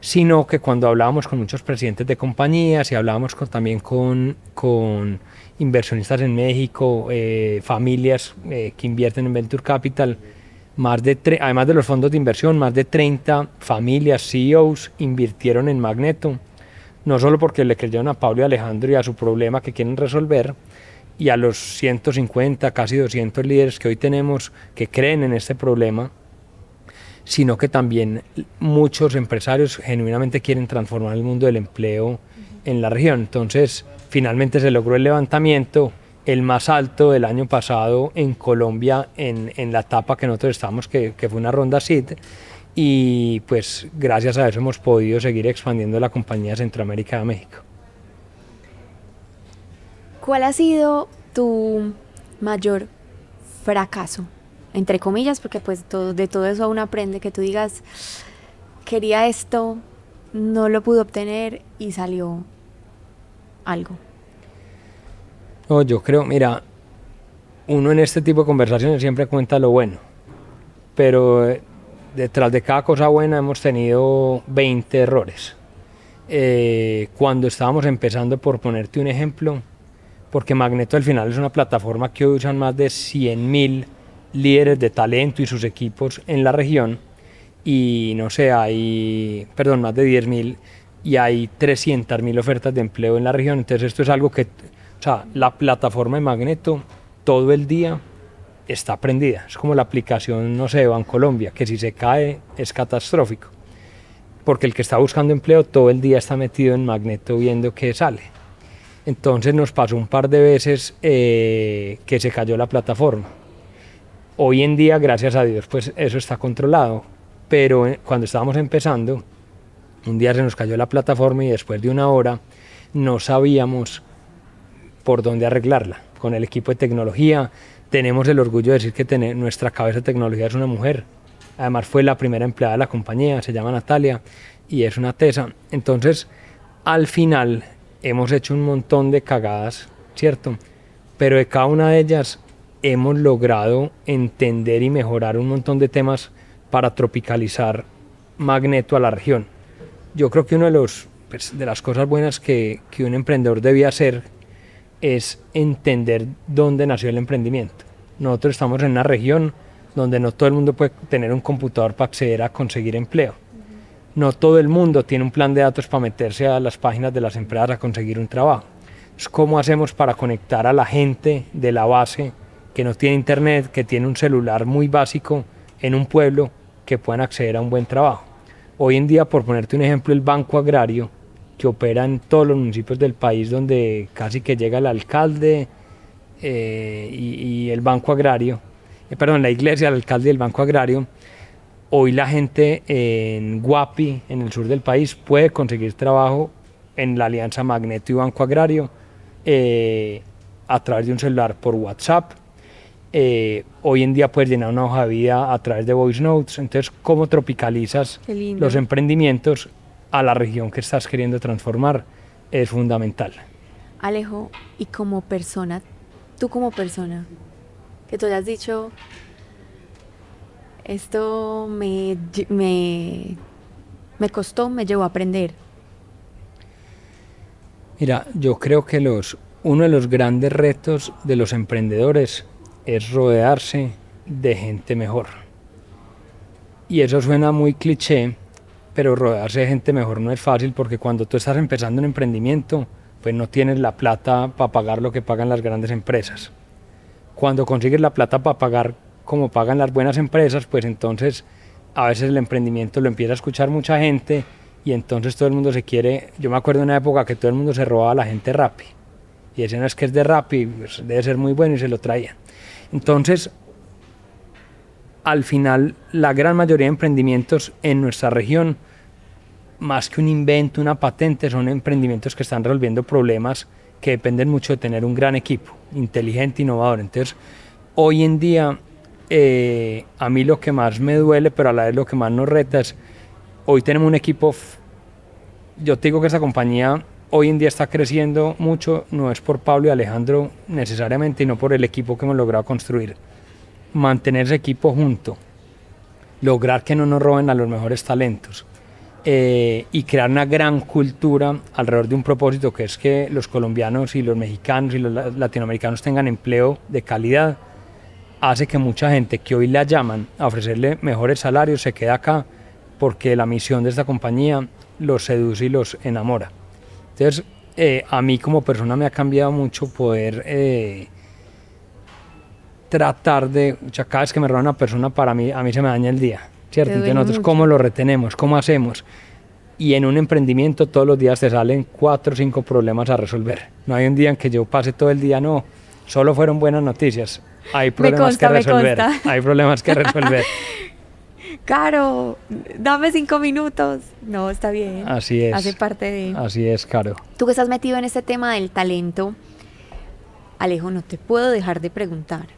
sino que cuando hablábamos con muchos presidentes de compañías y hablábamos también con inversionistas en México, familias que invierten en Venture Capital, además de los fondos de inversión, más de 30 familias, CEOs, invirtieron en Magneto, no solo porque le creyeron a Pablo y Alejandro y a su problema que quieren resolver, y a los 150, casi 200 líderes que hoy tenemos que creen en este problema, sino que también muchos empresarios genuinamente quieren transformar el mundo del empleo en la región. Entonces, finalmente se logró el levantamiento, el más alto del año pasado en Colombia, en la etapa que nosotros estamos, que fue una ronda SEED, y pues gracias a eso hemos podido seguir expandiendo la compañía a Centroamérica y a México. ¿Cuál ha sido tu mayor fracaso? Entre comillas, porque pues de todo eso uno aprende, que tú digas, quería esto, no lo pude obtener y salió algo. No, yo creo, mira, uno en este tipo de conversaciones siempre cuenta lo bueno, pero detrás de cada cosa buena hemos tenido 20 errores. Cuando estábamos empezando, por ponerte un ejemplo, porque Magneto al final es una plataforma que hoy usan más de 100.000 líderes de talento y sus equipos en la región, y no sé, más de 10.000, y hay 300.000 ofertas de empleo en la región. Entonces esto es algo que, o sea, la plataforma de Magneto todo el día está prendida. Es como la aplicación, no sé, de Bancolombia, que si se cae es catastrófico, porque el que está buscando empleo todo el día está metido en Magneto viendo qué sale. Entonces nos pasó un par de veces que se cayó la plataforma. Hoy en día, gracias a Dios, pues eso está controlado, pero cuando estábamos empezando, un día se nos cayó la plataforma y después de una hora no sabíamos por dónde arreglarla. Con el equipo de tecnología tenemos el orgullo de decir que nuestra cabeza de tecnología es una mujer. Además fue la primera empleada de la compañía, se llama Natalia y es una tesa. Entonces, al final hemos hecho un montón de cagadas, ¿cierto? Pero de cada una de ellas hemos logrado entender y mejorar un montón de temas para tropicalizar Magneto a la región. Yo creo que una de las cosas buenas que un emprendedor debía hacer es entender dónde nació el emprendimiento. Nosotros estamos en una región donde no todo el mundo puede tener un computador para acceder a conseguir empleo. No todo el mundo tiene un plan de datos para meterse a las páginas de las empresas a conseguir un trabajo. Entonces, ¿cómo hacemos para conectar a la gente de la base que no tiene internet, que tiene un celular muy básico en un pueblo, que puedan acceder a un buen trabajo? Hoy en día, por ponerte un ejemplo, el Banco Agrario, que opera en todos los municipios del país, donde casi que llega el alcalde y el Banco Agrario, la iglesia, el alcalde y el Banco Agrario, hoy la gente en Guapi, en el sur del país, puede conseguir trabajo en la alianza Magneto y Banco Agrario a través de un celular por WhatsApp. Hoy en día puedes llenar una hoja de vida a través de Voice Notes. Entonces, ¿cómo tropicalizas los emprendimientos a la región que estás queriendo transformar? Es fundamental. Alejo, y como persona, tú como persona, que tú hayas dicho, esto me costó, me llevó a aprender. Mira, yo creo que uno de los grandes retos de los emprendedores es rodearse de gente mejor. Y eso suena muy cliché, pero rodearse de gente mejor no es fácil, porque cuando tú estás empezando un emprendimiento, pues no tienes la plata para pagar lo que pagan las grandes empresas. Cuando consigues la plata para pagar como pagan las buenas empresas, pues entonces a veces el emprendimiento lo empieza a escuchar mucha gente y entonces todo el mundo se quiere. Yo me acuerdo de una época que todo el mundo se robaba a la gente Rappi y decían, es que es de Rappi, pues debe ser muy bueno, y se lo traían. Entonces, al final, la gran mayoría de emprendimientos en nuestra región, más que un invento, una patente, son emprendimientos que están resolviendo problemas que dependen mucho de tener un gran equipo, inteligente, innovador. Entonces, hoy en día, a mí lo que más me duele, pero a la vez lo que más nos reta es, hoy tenemos un equipo, yo te digo que esta compañía hoy en día está creciendo mucho, no es por Pablo y Alejandro necesariamente, y no por el equipo que hemos logrado construir. Mantener ese equipo junto, lograr que no nos roben a los mejores talentos y crear una gran cultura alrededor de un propósito, que es que los colombianos y los mexicanos y los latinoamericanos tengan empleo de calidad, hace que mucha gente que hoy la llaman a ofrecerle mejores salarios se quede acá, porque la misión de esta compañía los seduce y los enamora. Entonces, a mí como persona me ha cambiado mucho poder tratar de, o sea, cada vez que me roba una persona, a mí se me daña el día, ¿cierto? Entonces nosotros, mucho. ¿cómo lo retenemos? ¿Cómo hacemos? Y en un emprendimiento todos los días te salen 4 o 5 problemas a resolver. No hay un día en que yo pase todo el día, no, solo fueron buenas noticias. Hay problemas que resolver. Hay problemas que resolver. Caro, dame 5 minutos. No, está bien. Así es. Hace parte de... Así es, Caro. Tú que estás metido en este tema del talento, Alejo, no te puedo dejar de preguntar.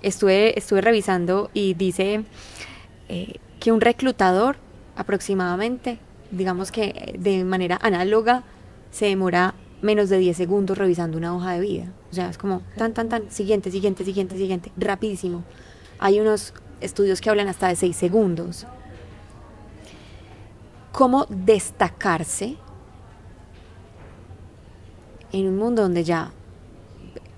Estuve revisando y dice que un reclutador aproximadamente, digamos que de manera análoga, se demora menos de 10 segundos revisando una hoja de vida. O sea, es como tan, siguiente, rapidísimo. Hay unos estudios que hablan hasta de 6 segundos. ¿Cómo destacarse en un mundo donde ya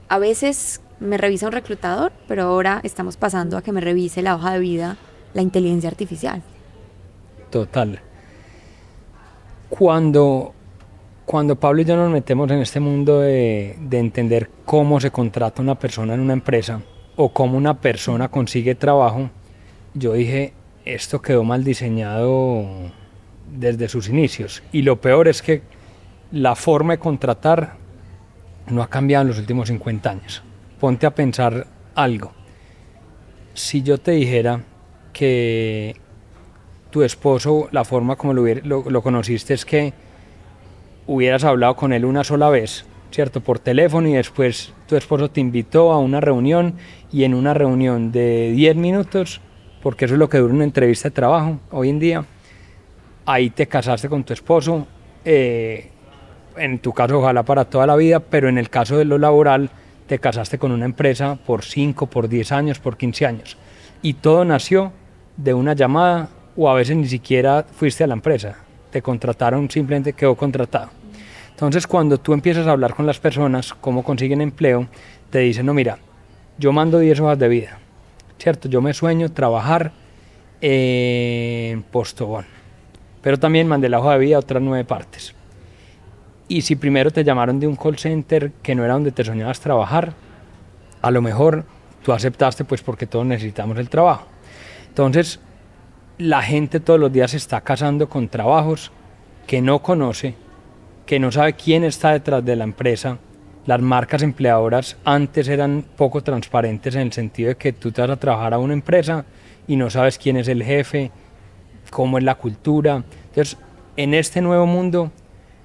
a veces me revisa un reclutador, pero ahora estamos pasando a que me revise la hoja de vida la inteligencia artificial? Total. Cuando Pablo y yo nos metemos en este mundo de entender cómo se contrata una persona en una empresa o cómo una persona consigue trabajo, yo dije, esto quedó mal diseñado desde sus inicios. Y lo peor es que la forma de contratar no ha cambiado en los últimos 50 años. Ponte a pensar algo. Si yo te dijera que tu esposo, la forma como lo conociste es que hubieras hablado con él una sola vez, ¿cierto? Por teléfono, y después tu esposo te invitó a una reunión, y en una reunión de 10 minutos, porque eso es lo que dura una entrevista de trabajo hoy en día, ahí te casaste con tu esposo, en tu caso ojalá para toda la vida, pero en el caso de lo laboral te casaste con una empresa por 5, por 10 años, por 15 años, y todo nació de una llamada, o a veces ni siquiera fuiste a la empresa, te contrataron, simplemente quedó contratado. Entonces cuando tú empiezas a hablar con las personas, cómo consiguen empleo, te dicen, no, mira, yo mando 10 hojas de vida, ¿cierto? Yo me sueño trabajar en Postobón, pero también mandé la hoja de vida a otras 9 partes. Y si primero te llamaron de un call center que no era donde te soñabas trabajar, a lo mejor tú aceptaste, pues porque todos necesitamos el trabajo. Entonces, la gente todos los días se está casando con trabajos que no conoce, que no sabe quién está detrás de la empresa. Las marcas empleadoras antes eran poco transparentes, en el sentido de que tú te vas a trabajar a una empresa y no sabes quién es el jefe, cómo es la cultura. Entonces, en este nuevo mundo,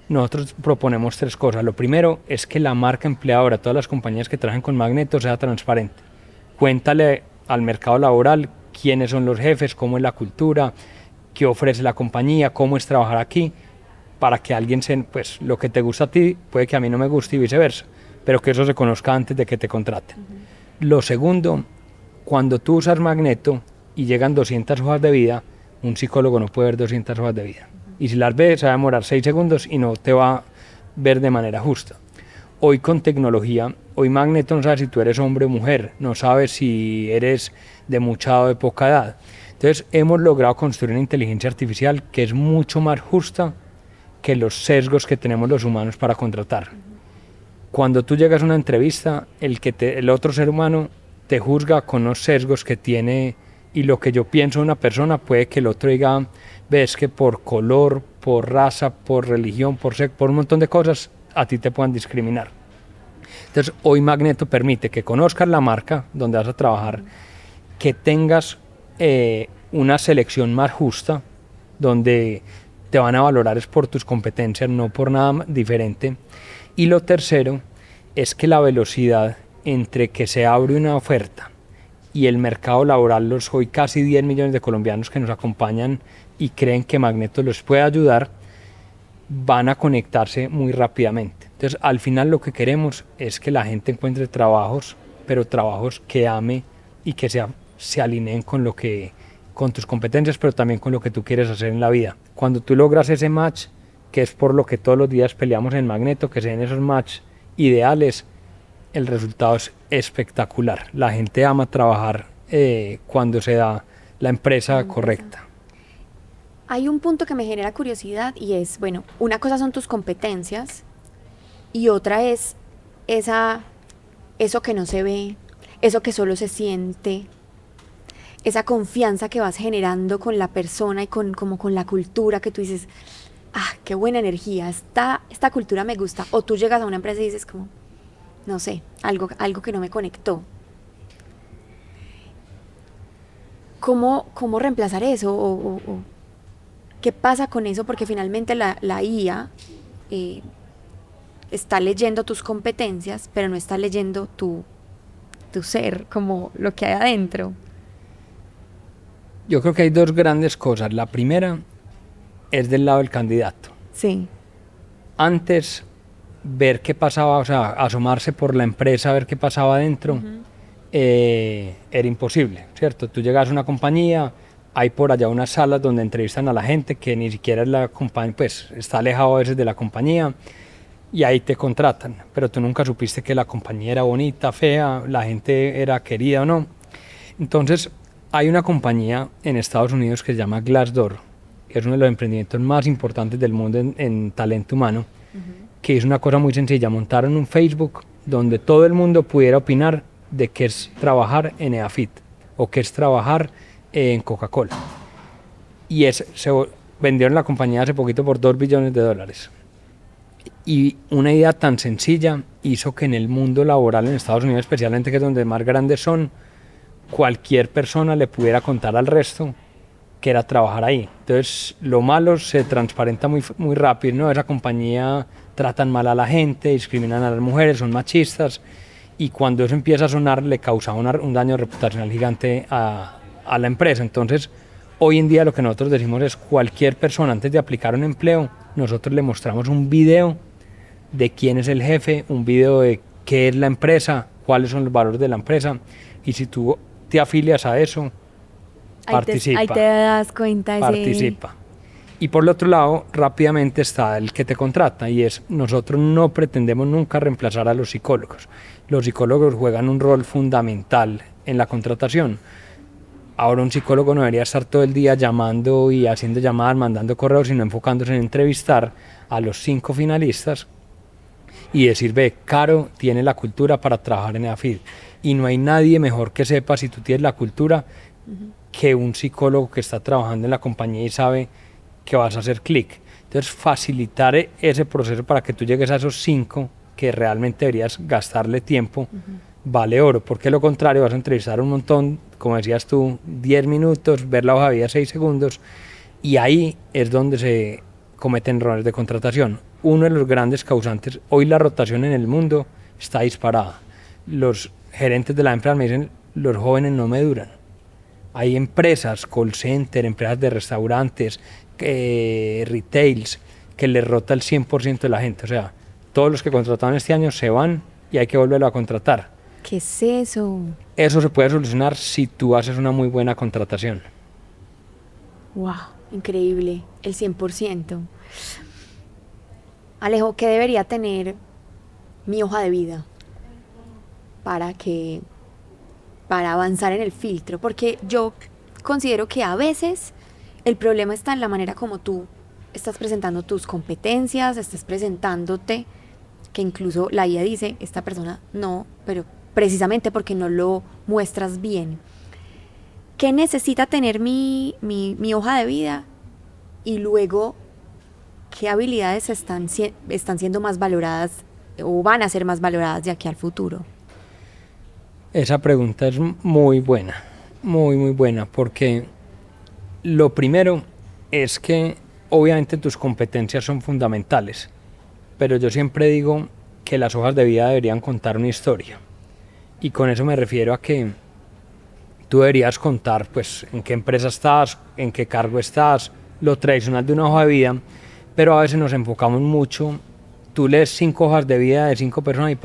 nosotros proponemos 3 cosas. Lo primero es que la marca empleadora, todas las compañías que trabajan con Magneto, sea transparente. Cuéntale al mercado laboral quiénes son los jefes, cómo es la cultura, qué ofrece la compañía, cómo es trabajar aquí, para que alguien pues lo que te gusta a ti puede que a mí no me guste y viceversa, pero que eso se conozca antes de que te contraten. Lo segundo, cuando tú usas Magneto y llegan 200 hojas de vida, un psicólogo no puede ver 200 hojas de vida. Y si las ves, se va a demorar 6 segundos y no te va a ver de manera justa. Hoy con tecnología, hoy Magneto no sabe si tú eres hombre o mujer, no sabe si eres de mucha o de poca edad. Entonces hemos logrado construir una inteligencia artificial que es mucho más justa que los sesgos que tenemos los humanos para contratar. Cuando tú llegas a una entrevista, el otro ser humano te juzga con los sesgos que tiene, y lo que yo pienso de una persona puede que el otro diga, ves que por color, por raza, por religión, por un montón de cosas, a ti te puedan discriminar. Entonces hoy Magneto permite que conozcas la marca donde vas a trabajar, que tengas una selección más justa, donde te van a valorar es por tus competencias, no por nada diferente. Y lo tercero es que la velocidad entre que se abre una oferta y el mercado laboral, los hoy casi 10 millones de colombianos que nos acompañan y creen que Magneto los puede ayudar, van a conectarse muy rápidamente. Entonces, al final lo que queremos es que la gente encuentre trabajos, pero trabajos que ame y que se alineen con tus competencias, pero también con lo que tú quieres hacer en la vida. Cuando tú logras ese match, que es por lo que todos los días peleamos en Magneto, que se den esos match ideales, el resultado es espectacular. La gente ama trabajar cuando se da la empresa correcta. Hay un punto que me genera curiosidad y es, bueno, una cosa son tus competencias y otra es eso que no se ve, eso que solo se siente, esa confianza que vas generando con la persona y como con la cultura, que tú dices, ah, qué buena energía, esta cultura me gusta. O tú llegas a una empresa y dices como, no sé, algo que no me conectó. ¿Cómo reemplazar eso? O ¿qué pasa con eso? Porque finalmente la IA está leyendo tus competencias, pero no está leyendo tu ser, como lo que hay adentro. Yo creo que hay dos grandes cosas. La primera es del lado del candidato. Sí. Antes, ver qué pasaba, o sea, asomarse por la empresa, ver qué pasaba adentro, era imposible, ¿cierto? Tú llegas a una compañía, hay por allá unas salas donde entrevistan a la gente que ni siquiera es la compañía, pues está alejado a veces de la compañía, y ahí te contratan, pero tú nunca supiste que la compañía era bonita, fea, la gente era querida o no. Entonces, hay una compañía en Estados Unidos que se llama Glassdoor, que es uno de los emprendimientos más importantes del mundo en talento humano, que es una cosa muy sencilla. Montaron un Facebook donde todo el mundo pudiera opinar de qué es trabajar en EAFIT o qué es trabajar en Coca-Cola. Y se vendieron la compañía hace poquito por $2 billones. Y una idea tan sencilla hizo que en el mundo laboral en Estados Unidos, especialmente, que es donde más grandes son, cualquier persona le pudiera contar al resto que era trabajar ahí. Entonces, lo malo se transparenta muy rápido, ¿no? Esa compañía tratan mal a la gente, discriminan a las mujeres, son machistas, y cuando eso empieza a sonar le causa un daño reputacional gigante a la empresa. Entonces, hoy en día lo que nosotros decimos es, cualquier persona antes de aplicar un empleo, nosotros le mostramos un video de quién es el jefe, un video de qué es la empresa, cuáles son los valores de la empresa, y si tú te afilias a eso, participa. Ahí te das cuenta. Participa. Y por el otro lado, rápidamente está el que te contrata, y es, nosotros no pretendemos nunca reemplazar a los psicólogos. Los psicólogos juegan un rol fundamental en la contratación. Ahora un psicólogo no debería estar todo el día llamando y haciendo llamadas, mandando correos, sino enfocándose en entrevistar a los 5 finalistas y decir, ve, Caro tiene la cultura para trabajar en EAFIT. Y no hay nadie mejor que sepa si tú tienes la cultura que un psicólogo que está trabajando en la compañía y sabe que vas a hacer clic. Entonces, facilitar ese proceso para que tú llegues a esos 5 que realmente deberías gastarle tiempo, vale oro, porque lo contrario vas a entrevistar un montón, como decías tú, 10 minutos, ver la hoja de vida 6 segundos, y ahí es donde se cometen errores de contratación. Uno de los grandes causantes, hoy la rotación en el mundo está disparada. Los gerentes de la empresa me dicen, los jóvenes no me duran. Hay empresas, call center, empresas de restaurantes, retails, que les rota el 100% de la gente. O sea, todos los que contrataron este año se van y hay que volverlo a contratar. ¿Qué es eso? Eso se puede solucionar si tú haces una muy buena contratación. Wow, increíble, el 100%. Alejo, ¿qué debería tener mi hoja de vida para avanzar en el filtro? Porque yo considero que a veces el problema está en la manera como tú estás presentando tus competencias, estás presentándote, que incluso la IA dice, esta persona no, pero precisamente porque no lo muestras bien. ¿Qué necesita tener mi hoja de vida? Y luego, ¿qué habilidades están siendo más valoradas o van a ser más valoradas de aquí al futuro? Esa pregunta es muy buena, muy buena, porque lo primero es que obviamente tus competencias son fundamentales, pero yo siempre digo que las hojas de vida deberían contar una historia, y con eso me refiero a que tú deberías contar pues en qué empresa estás, en qué cargo estás, lo tradicional de una hoja de vida, pero a veces nos enfocamos mucho. Tú lees 5 hojas de vida de 5 personas y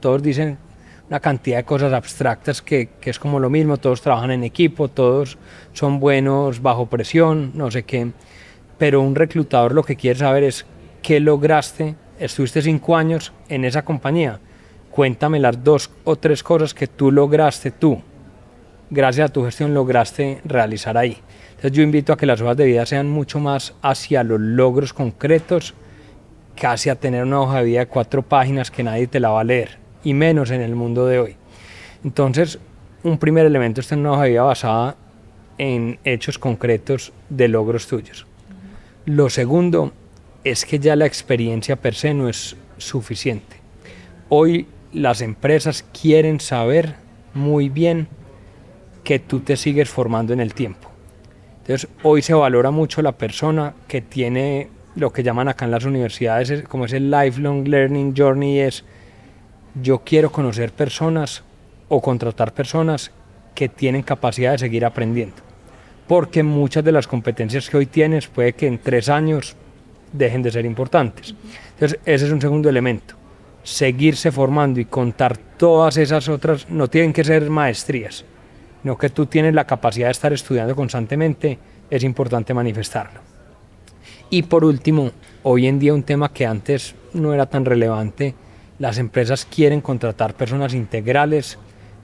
todos dicen una cantidad de cosas abstractas que es como lo mismo, todos trabajan en equipo, todos son buenos bajo presión, no sé qué, pero un reclutador lo que quiere saber es qué lograste, estuviste 5 años en esa compañía, cuéntame las 2 o 3 cosas que tú lograste gracias a tu gestión lograste realizar ahí. Entonces yo invito a que las hojas de vida sean mucho más hacia los logros concretos casi a tener una hoja de vida de 4 páginas que nadie te la va a leer, y menos en el mundo de hoy. Entonces, un primer elemento es tener una hoja de vida basada en hechos concretos de logros tuyos. Lo segundo es que ya la experiencia per se no es suficiente. Hoy las empresas quieren saber muy bien que tú te sigues formando en el tiempo. Entonces, hoy se valora mucho la persona que tiene lo que llaman acá en las universidades, como es el lifelong learning journey, es yo quiero conocer personas o contratar personas que tienen capacidad de seguir aprendiendo. Porque muchas de las competencias que hoy tienes puede que en 3 años dejen de ser importantes. Entonces, ese es un segundo elemento. Seguirse formando y contar todas esas otras, no tienen que ser maestrías, no que tú tienes la capacidad de estar estudiando constantemente, es importante manifestarlo. Y por último, hoy en día un tema que antes no era tan relevante, las empresas quieren contratar personas integrales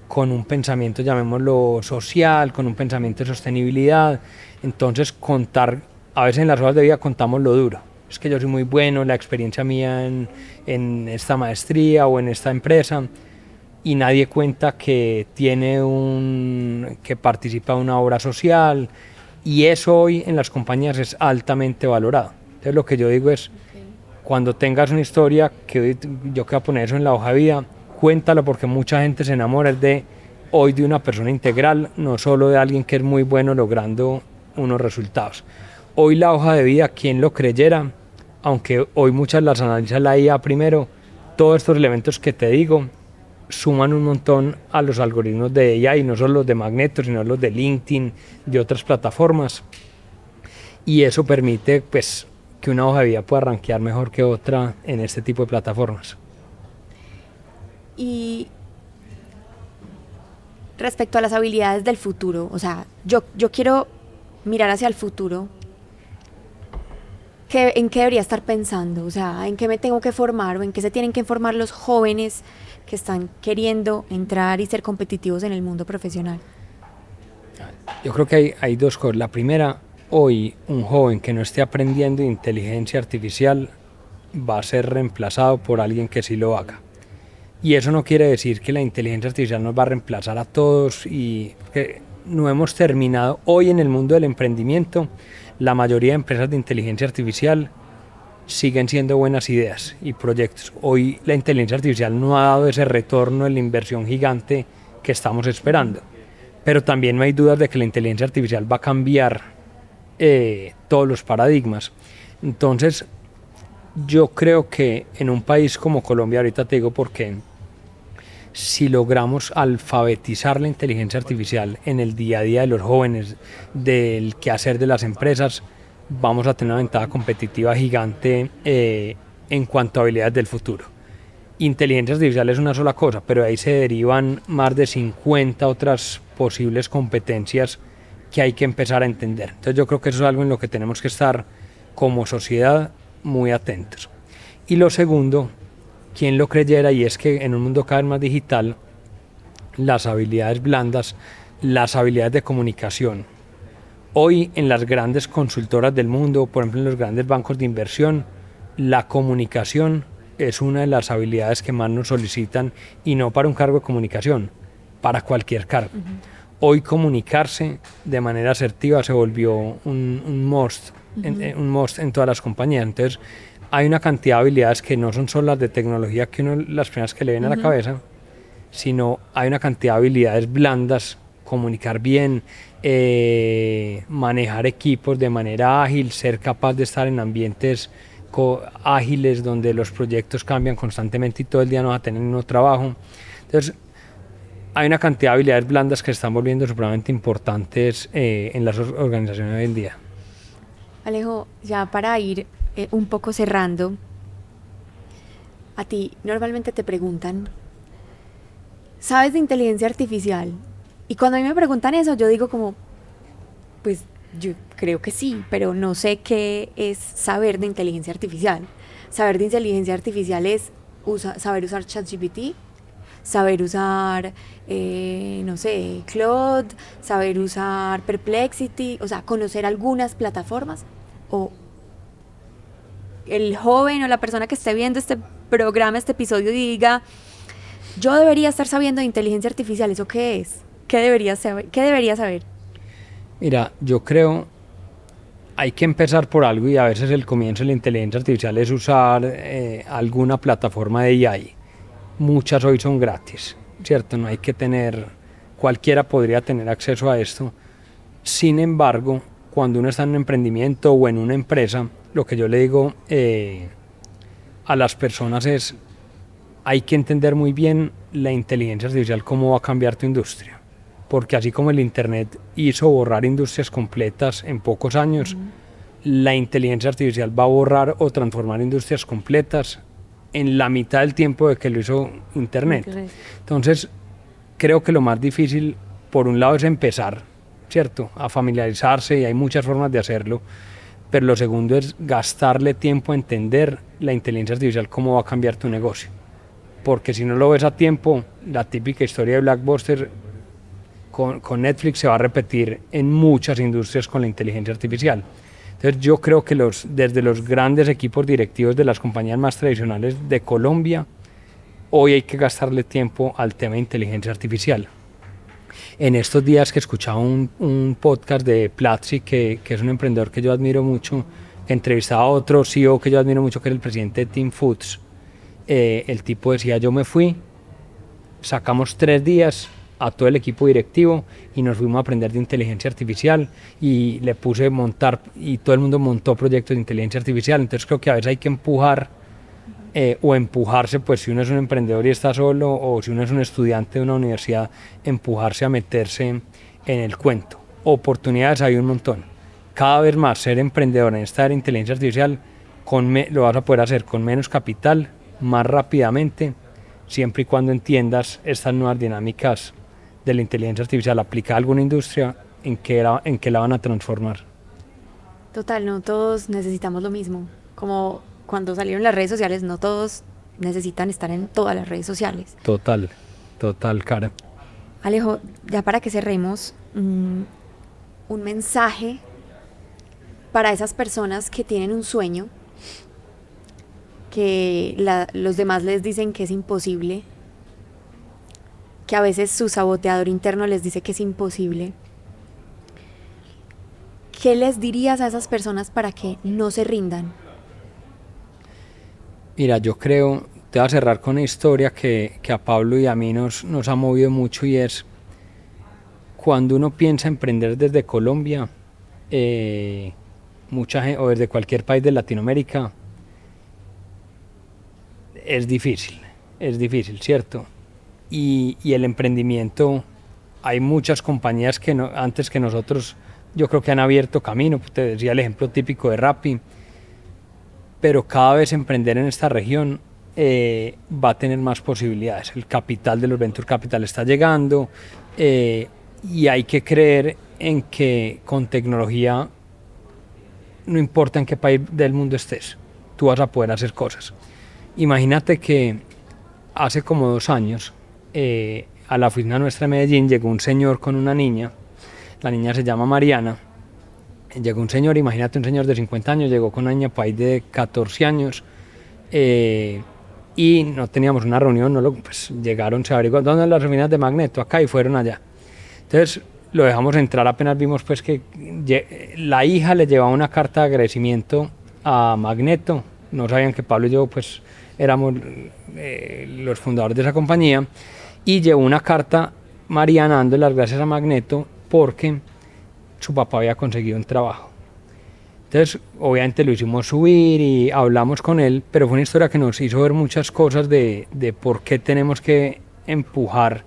con un pensamiento, llamémoslo social, con un pensamiento de sostenibilidad. Entonces contar, a veces en las hojas de vida contamos lo duro, es que yo soy muy bueno, la experiencia mía en esta maestría o en esta empresa, y nadie cuenta que que participa en una obra social, y eso hoy en las compañías es altamente valorado. Entonces lo que yo digo es, cuando tengas una historia, que yo que voy a poner eso en la hoja de vida, cuéntalo, porque mucha gente se enamora de hoy de una persona integral, no solo de alguien que es muy bueno logrando unos resultados. Hoy la hoja de vida, quien lo creyera, aunque hoy muchas las analiza la IA primero, todos estos elementos que te digo suman un montón a los algoritmos de AI, no solo los de Magneto, sino los de LinkedIn, de otras plataformas, y eso permite pues que una hoja de vida pueda rankear mejor que otra en este tipo de plataformas. Y respecto a las habilidades del futuro, o sea, yo quiero mirar hacia el futuro, ¿en qué debería estar pensando? O sea, ¿en qué me tengo que formar o en qué se tienen que formar los jóvenes que están queriendo entrar y ser competitivos en el mundo profesional? Yo creo que hay 2 cosas. La primera, hoy un joven que no esté aprendiendo inteligencia artificial va a ser reemplazado por alguien que sí lo haga. Y eso no quiere decir que la inteligencia artificial nos va a reemplazar a todos, y que no hemos terminado. Hoy en el mundo del emprendimiento, la mayoría de empresas de inteligencia artificial siguen siendo buenas ideas y proyectos. Hoy la inteligencia artificial no ha dado ese retorno en la inversión gigante que estamos esperando. Pero también no hay dudas de que la inteligencia artificial va a cambiar todos los paradigmas. Entonces, yo creo que en un país como Colombia, ahorita te digo por qué, si logramos alfabetizar la inteligencia artificial en el día a día de los jóvenes, del quehacer de las empresas, vamos a tener una ventaja competitiva gigante en cuanto a habilidades del futuro. Inteligencia artificial es una sola cosa, pero de ahí se derivan más de 50 otras posibles competencias que hay que empezar a entender. Entonces yo creo que eso es algo en lo que tenemos que estar como sociedad muy atentos. Y lo segundo, quien lo creyera, y es que en un mundo cada vez más digital, las habilidades blandas, las habilidades de comunicación. Hoy en las grandes consultoras del mundo, por ejemplo en los grandes bancos de inversión, la comunicación es una de las habilidades que más nos solicitan, y no para un cargo de comunicación, para cualquier cargo. Hoy comunicarse de manera asertiva se volvió un must, un must en todas las compañías. Entonces hay una cantidad de habilidades que no son solo las de tecnología, que uno las primeras que le vienen a la cabeza, sino hay una cantidad de habilidades blandas: comunicar bien, manejar equipos de manera ágil, ser capaz de estar en ambientes ágiles donde los proyectos cambian constantemente y todo el día no vas a tener un nuevo trabajo. Entonces hay una cantidad de habilidades blandas que se están volviendo supremamente importantes en las organizaciones hoy en día. Alejo, ya para ir un poco cerrando, a ti normalmente te preguntan, ¿sabes de inteligencia artificial? Y cuando a mí me preguntan eso, yo digo como, pues yo creo que sí, pero no sé qué es saber de inteligencia artificial. Saber de inteligencia artificial es saber usar ChatGPT, saber usar, no sé, Claude, saber usar Perplexity, o sea, conocer algunas plataformas, o el joven o la persona que esté viendo este programa, este episodio, diga, yo debería estar sabiendo de inteligencia artificial, ¿eso qué es? ¿Qué debería saber? ¿Qué debería saber? Mira, yo creo hay que empezar por algo y a veces el comienzo de la inteligencia artificial es usar alguna plataforma de AI. Muchas hoy son gratis, ¿cierto? No hay que tener, cualquiera podría tener acceso a esto. Sin embargo, cuando uno está en un emprendimiento o en una empresa, lo que yo le digo a las personas es, hay que entender muy bien la inteligencia artificial, cómo va a cambiar tu industria. Porque así como el Internet hizo borrar industrias completas en pocos años, la inteligencia artificial va a borrar o transformar industrias completas en la mitad del tiempo de que lo hizo Internet. Entonces, creo que lo más difícil, por un lado, es empezar, ¿cierto?, a familiarizarse, y hay muchas formas de hacerlo, pero lo segundo es gastarle tiempo a entender la inteligencia artificial, cómo va a cambiar tu negocio. Porque si no lo ves a tiempo, la típica historia de Blockbuster con Netflix se va a repetir en muchas industrias con la inteligencia artificial. Entonces yo creo que desde los grandes equipos directivos de las compañías más tradicionales de Colombia, hoy hay que gastarle tiempo al tema de inteligencia artificial. En estos días que escuchaba un podcast de Platzi, que es un emprendedor que yo admiro mucho, que entrevistaba a otro CEO que yo admiro mucho, que es el presidente de Team Foods. El tipo decía, yo me fui, sacamos 3 días a todo el equipo directivo y nos fuimos a aprender de inteligencia artificial y le puse montar y todo el mundo montó proyectos de inteligencia artificial. Entonces creo que a veces hay que empujar o empujarse, pues si uno es un emprendedor y está solo, o si uno es un estudiante de una universidad, empujarse a meterse en el cuento. Oportunidades hay un montón. Cada vez más ser emprendedor en esta era de inteligencia artificial lo vas a poder hacer con menos capital, más rápidamente, siempre y cuando entiendas estas nuevas dinámicas de la inteligencia artificial aplicada a alguna industria, en qué la van a transformar. Total, no todos necesitamos lo mismo. Como cuando salieron las redes sociales, no todos necesitan estar en todas las redes sociales. Total, Karen. Alejo, ya para que cerremos, un mensaje para esas personas que tienen un sueño, que los demás les dicen que es imposible, que a veces su saboteador interno les dice que es imposible. ¿Qué les dirías a esas personas para que no se rindan? Mira, yo creo, te voy a cerrar con una historia que a Pablo y a mí nos ha movido mucho, y es cuando uno piensa emprender desde Colombia, mucha gente, o desde cualquier país de Latinoamérica, es difícil, ¿cierto? Y el emprendimiento, hay muchas compañías que antes que nosotros, yo creo que han abierto camino. Te decía el ejemplo típico de Rappi, pero cada vez emprender en esta región va a tener más posibilidades. El capital de los Venture Capital está llegando, y hay que creer en que con tecnología, no importa en qué país del mundo estés, tú vas a poder hacer cosas. Imagínate que hace como 2 años, a la oficina nuestra de Medellín llegó un señor con una niña. La niña se llama Mariana. Llegó un señor, imagínate, un señor de 50 años, llegó con una niña por ahí de 14 años, y no teníamos una reunión, pues llegaron, se averiguó dónde son las oficinas de Magneto, acá, y fueron allá. Entonces lo dejamos entrar, apenas vimos pues que la hija le llevaba una carta de agradecimiento a Magneto. No sabían que Pablo y yo pues éramos los fundadores de esa compañía, y llevó una carta Mariana dando las gracias a Magneto porque su papá había conseguido un trabajo. Entonces obviamente lo hicimos subir y hablamos con él, pero fue una historia que nos hizo ver muchas cosas de por qué tenemos que empujar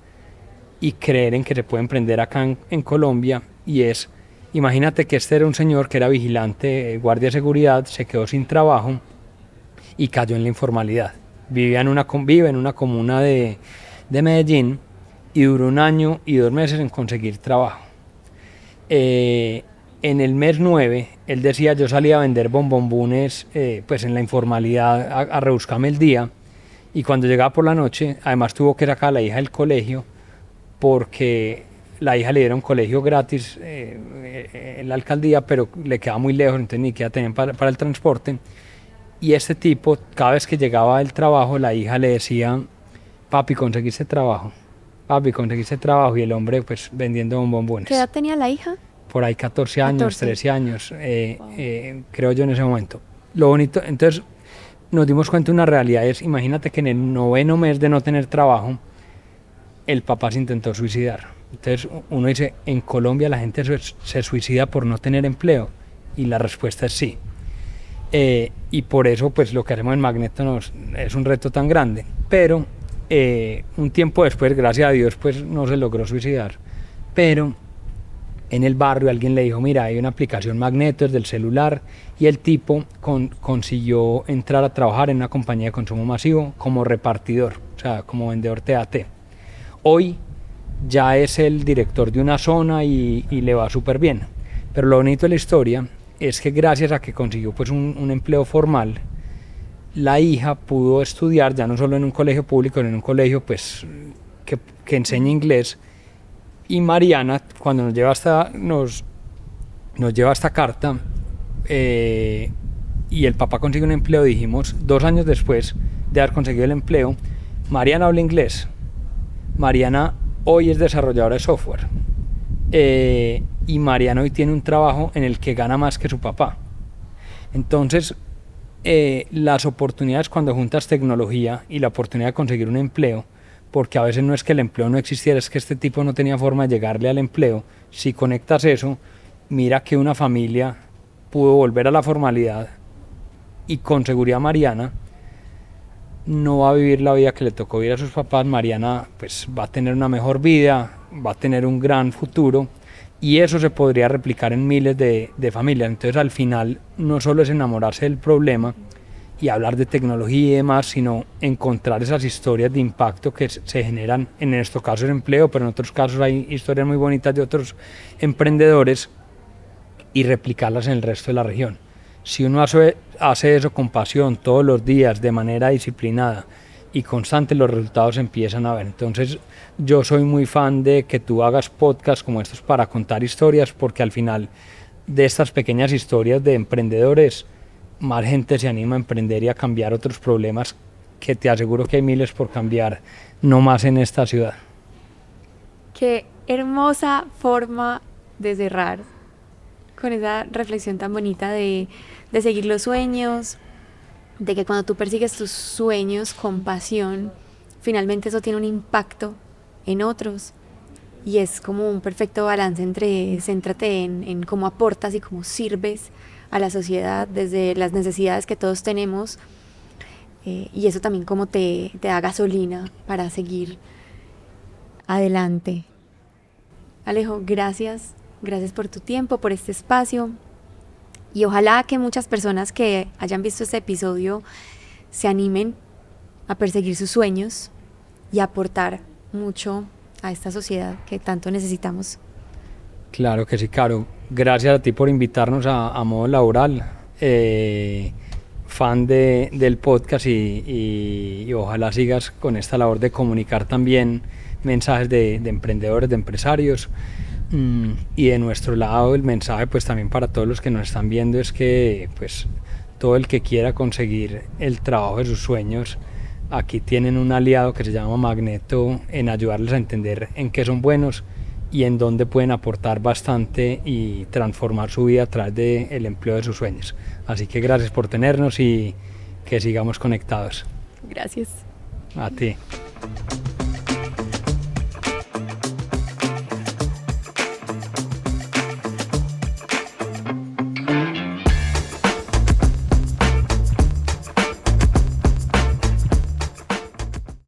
y creer en que se puede emprender acá en Colombia. Y es, imagínate que este era un señor que era vigilante, guardia de seguridad, se quedó sin trabajo y cayó en la informalidad. Vive en una comuna de Medellín, y duró 1 año y 2 meses en conseguir trabajo. En el mes 9, él decía, yo salía a vender bombombunes pues en la informalidad, a rebuscarme el día, y cuando llegaba por la noche, además tuvo que sacar a la hija del colegio, porque la hija le dieron colegio gratis en la alcaldía, pero le quedaba muy lejos, entonces ni siquiera tenían para el transporte. Y este tipo, cada vez que llegaba del trabajo, la hija le decía, papi, conseguiste trabajo, papi, conseguiste trabajo, y el hombre pues vendiendo bombones. ¿Qué edad tenía la hija? Por ahí 14 años, 14. 13 años, creo yo en ese momento. Lo bonito, entonces nos dimos cuenta de una realidad, es, imagínate que en el 9º mes de no tener trabajo, el papá se intentó suicidar. Entonces uno dice, en Colombia la gente se suicida por no tener empleo, y la respuesta es sí. Y por eso pues lo que hacemos en Magneto es un reto tan grande, pero un tiempo después, gracias a Dios, pues no se logró suicidar, pero en el barrio alguien le dijo, mira, hay una aplicación Magneto del celular, y el tipo consiguió entrar a trabajar en una compañía de consumo masivo como repartidor, o sea, como vendedor TAT. Hoy ya es el director de una zona y le va súper bien, pero lo bonito de la historia es que gracias a que consiguió pues un empleo formal, la hija pudo estudiar ya no solo en un colegio público, sino en un colegio pues que enseña inglés. Y Mariana, cuando nos lleva esta carta y el papá consigue un empleo, dijimos, 2 años después de haber conseguido el empleo, Mariana habla inglés. Mariana hoy es desarrolladora de software. Y Mariana hoy tiene un trabajo en el que gana más que su papá. Entonces, las oportunidades cuando juntas tecnología y la oportunidad de conseguir un empleo, porque a veces no es que el empleo no existiera, es que este tipo no tenía forma de llegarle al empleo. Si conectas eso, mira que una familia pudo volver a la formalidad, y con seguridad Mariana no va a vivir la vida que le tocó vivir a sus papás. Mariana pues va a tener una mejor vida, va a tener un gran futuro, y eso se podría replicar en miles de familias. Entonces al final no solo es enamorarse del problema y hablar de tecnología y demás, sino encontrar esas historias de impacto que se generan, en estos casos empleo, pero en otros casos hay historias muy bonitas de otros emprendedores, y replicarlas en el resto de la región. Si uno hace eso con pasión todos los días, de manera disciplinada y constante, los resultados empiezan a ver. Entonces yo soy muy fan de que tú hagas podcasts como estos para contar historias, porque al final de estas pequeñas historias de emprendedores, más gente se anima a emprender y a cambiar otros problemas, que te aseguro que hay miles por cambiar, no más en esta ciudad. Qué hermosa forma de cerrar, con esa reflexión tan bonita de seguir los sueños, de que cuando tú persigues tus sueños con pasión, finalmente eso tiene un impacto en otros, y es como un perfecto balance entre céntrate en cómo aportas y cómo sirves a la sociedad desde las necesidades que todos tenemos, y eso también como te da gasolina para seguir adelante. Alejo, gracias por tu tiempo, por este espacio, y ojalá que muchas personas que hayan visto este episodio se animen a perseguir sus sueños y a aportar mucho a esta sociedad que tanto necesitamos. Claro que sí, Caro. Gracias a ti por invitarnos a Modo Laboral. Fan del podcast, y ojalá sigas con esta labor de comunicar también mensajes de emprendedores, de empresarios. Y de nuestro lado el mensaje pues también para todos los que nos están viendo es que pues todo el que quiera conseguir el trabajo de sus sueños, aquí tienen un aliado que se llama Magneto, en ayudarles a entender en qué son buenos y en dónde pueden aportar bastante y transformar su vida a través del empleo de sus sueños. Así que gracias por tenernos y que sigamos conectados. Gracias. A ti.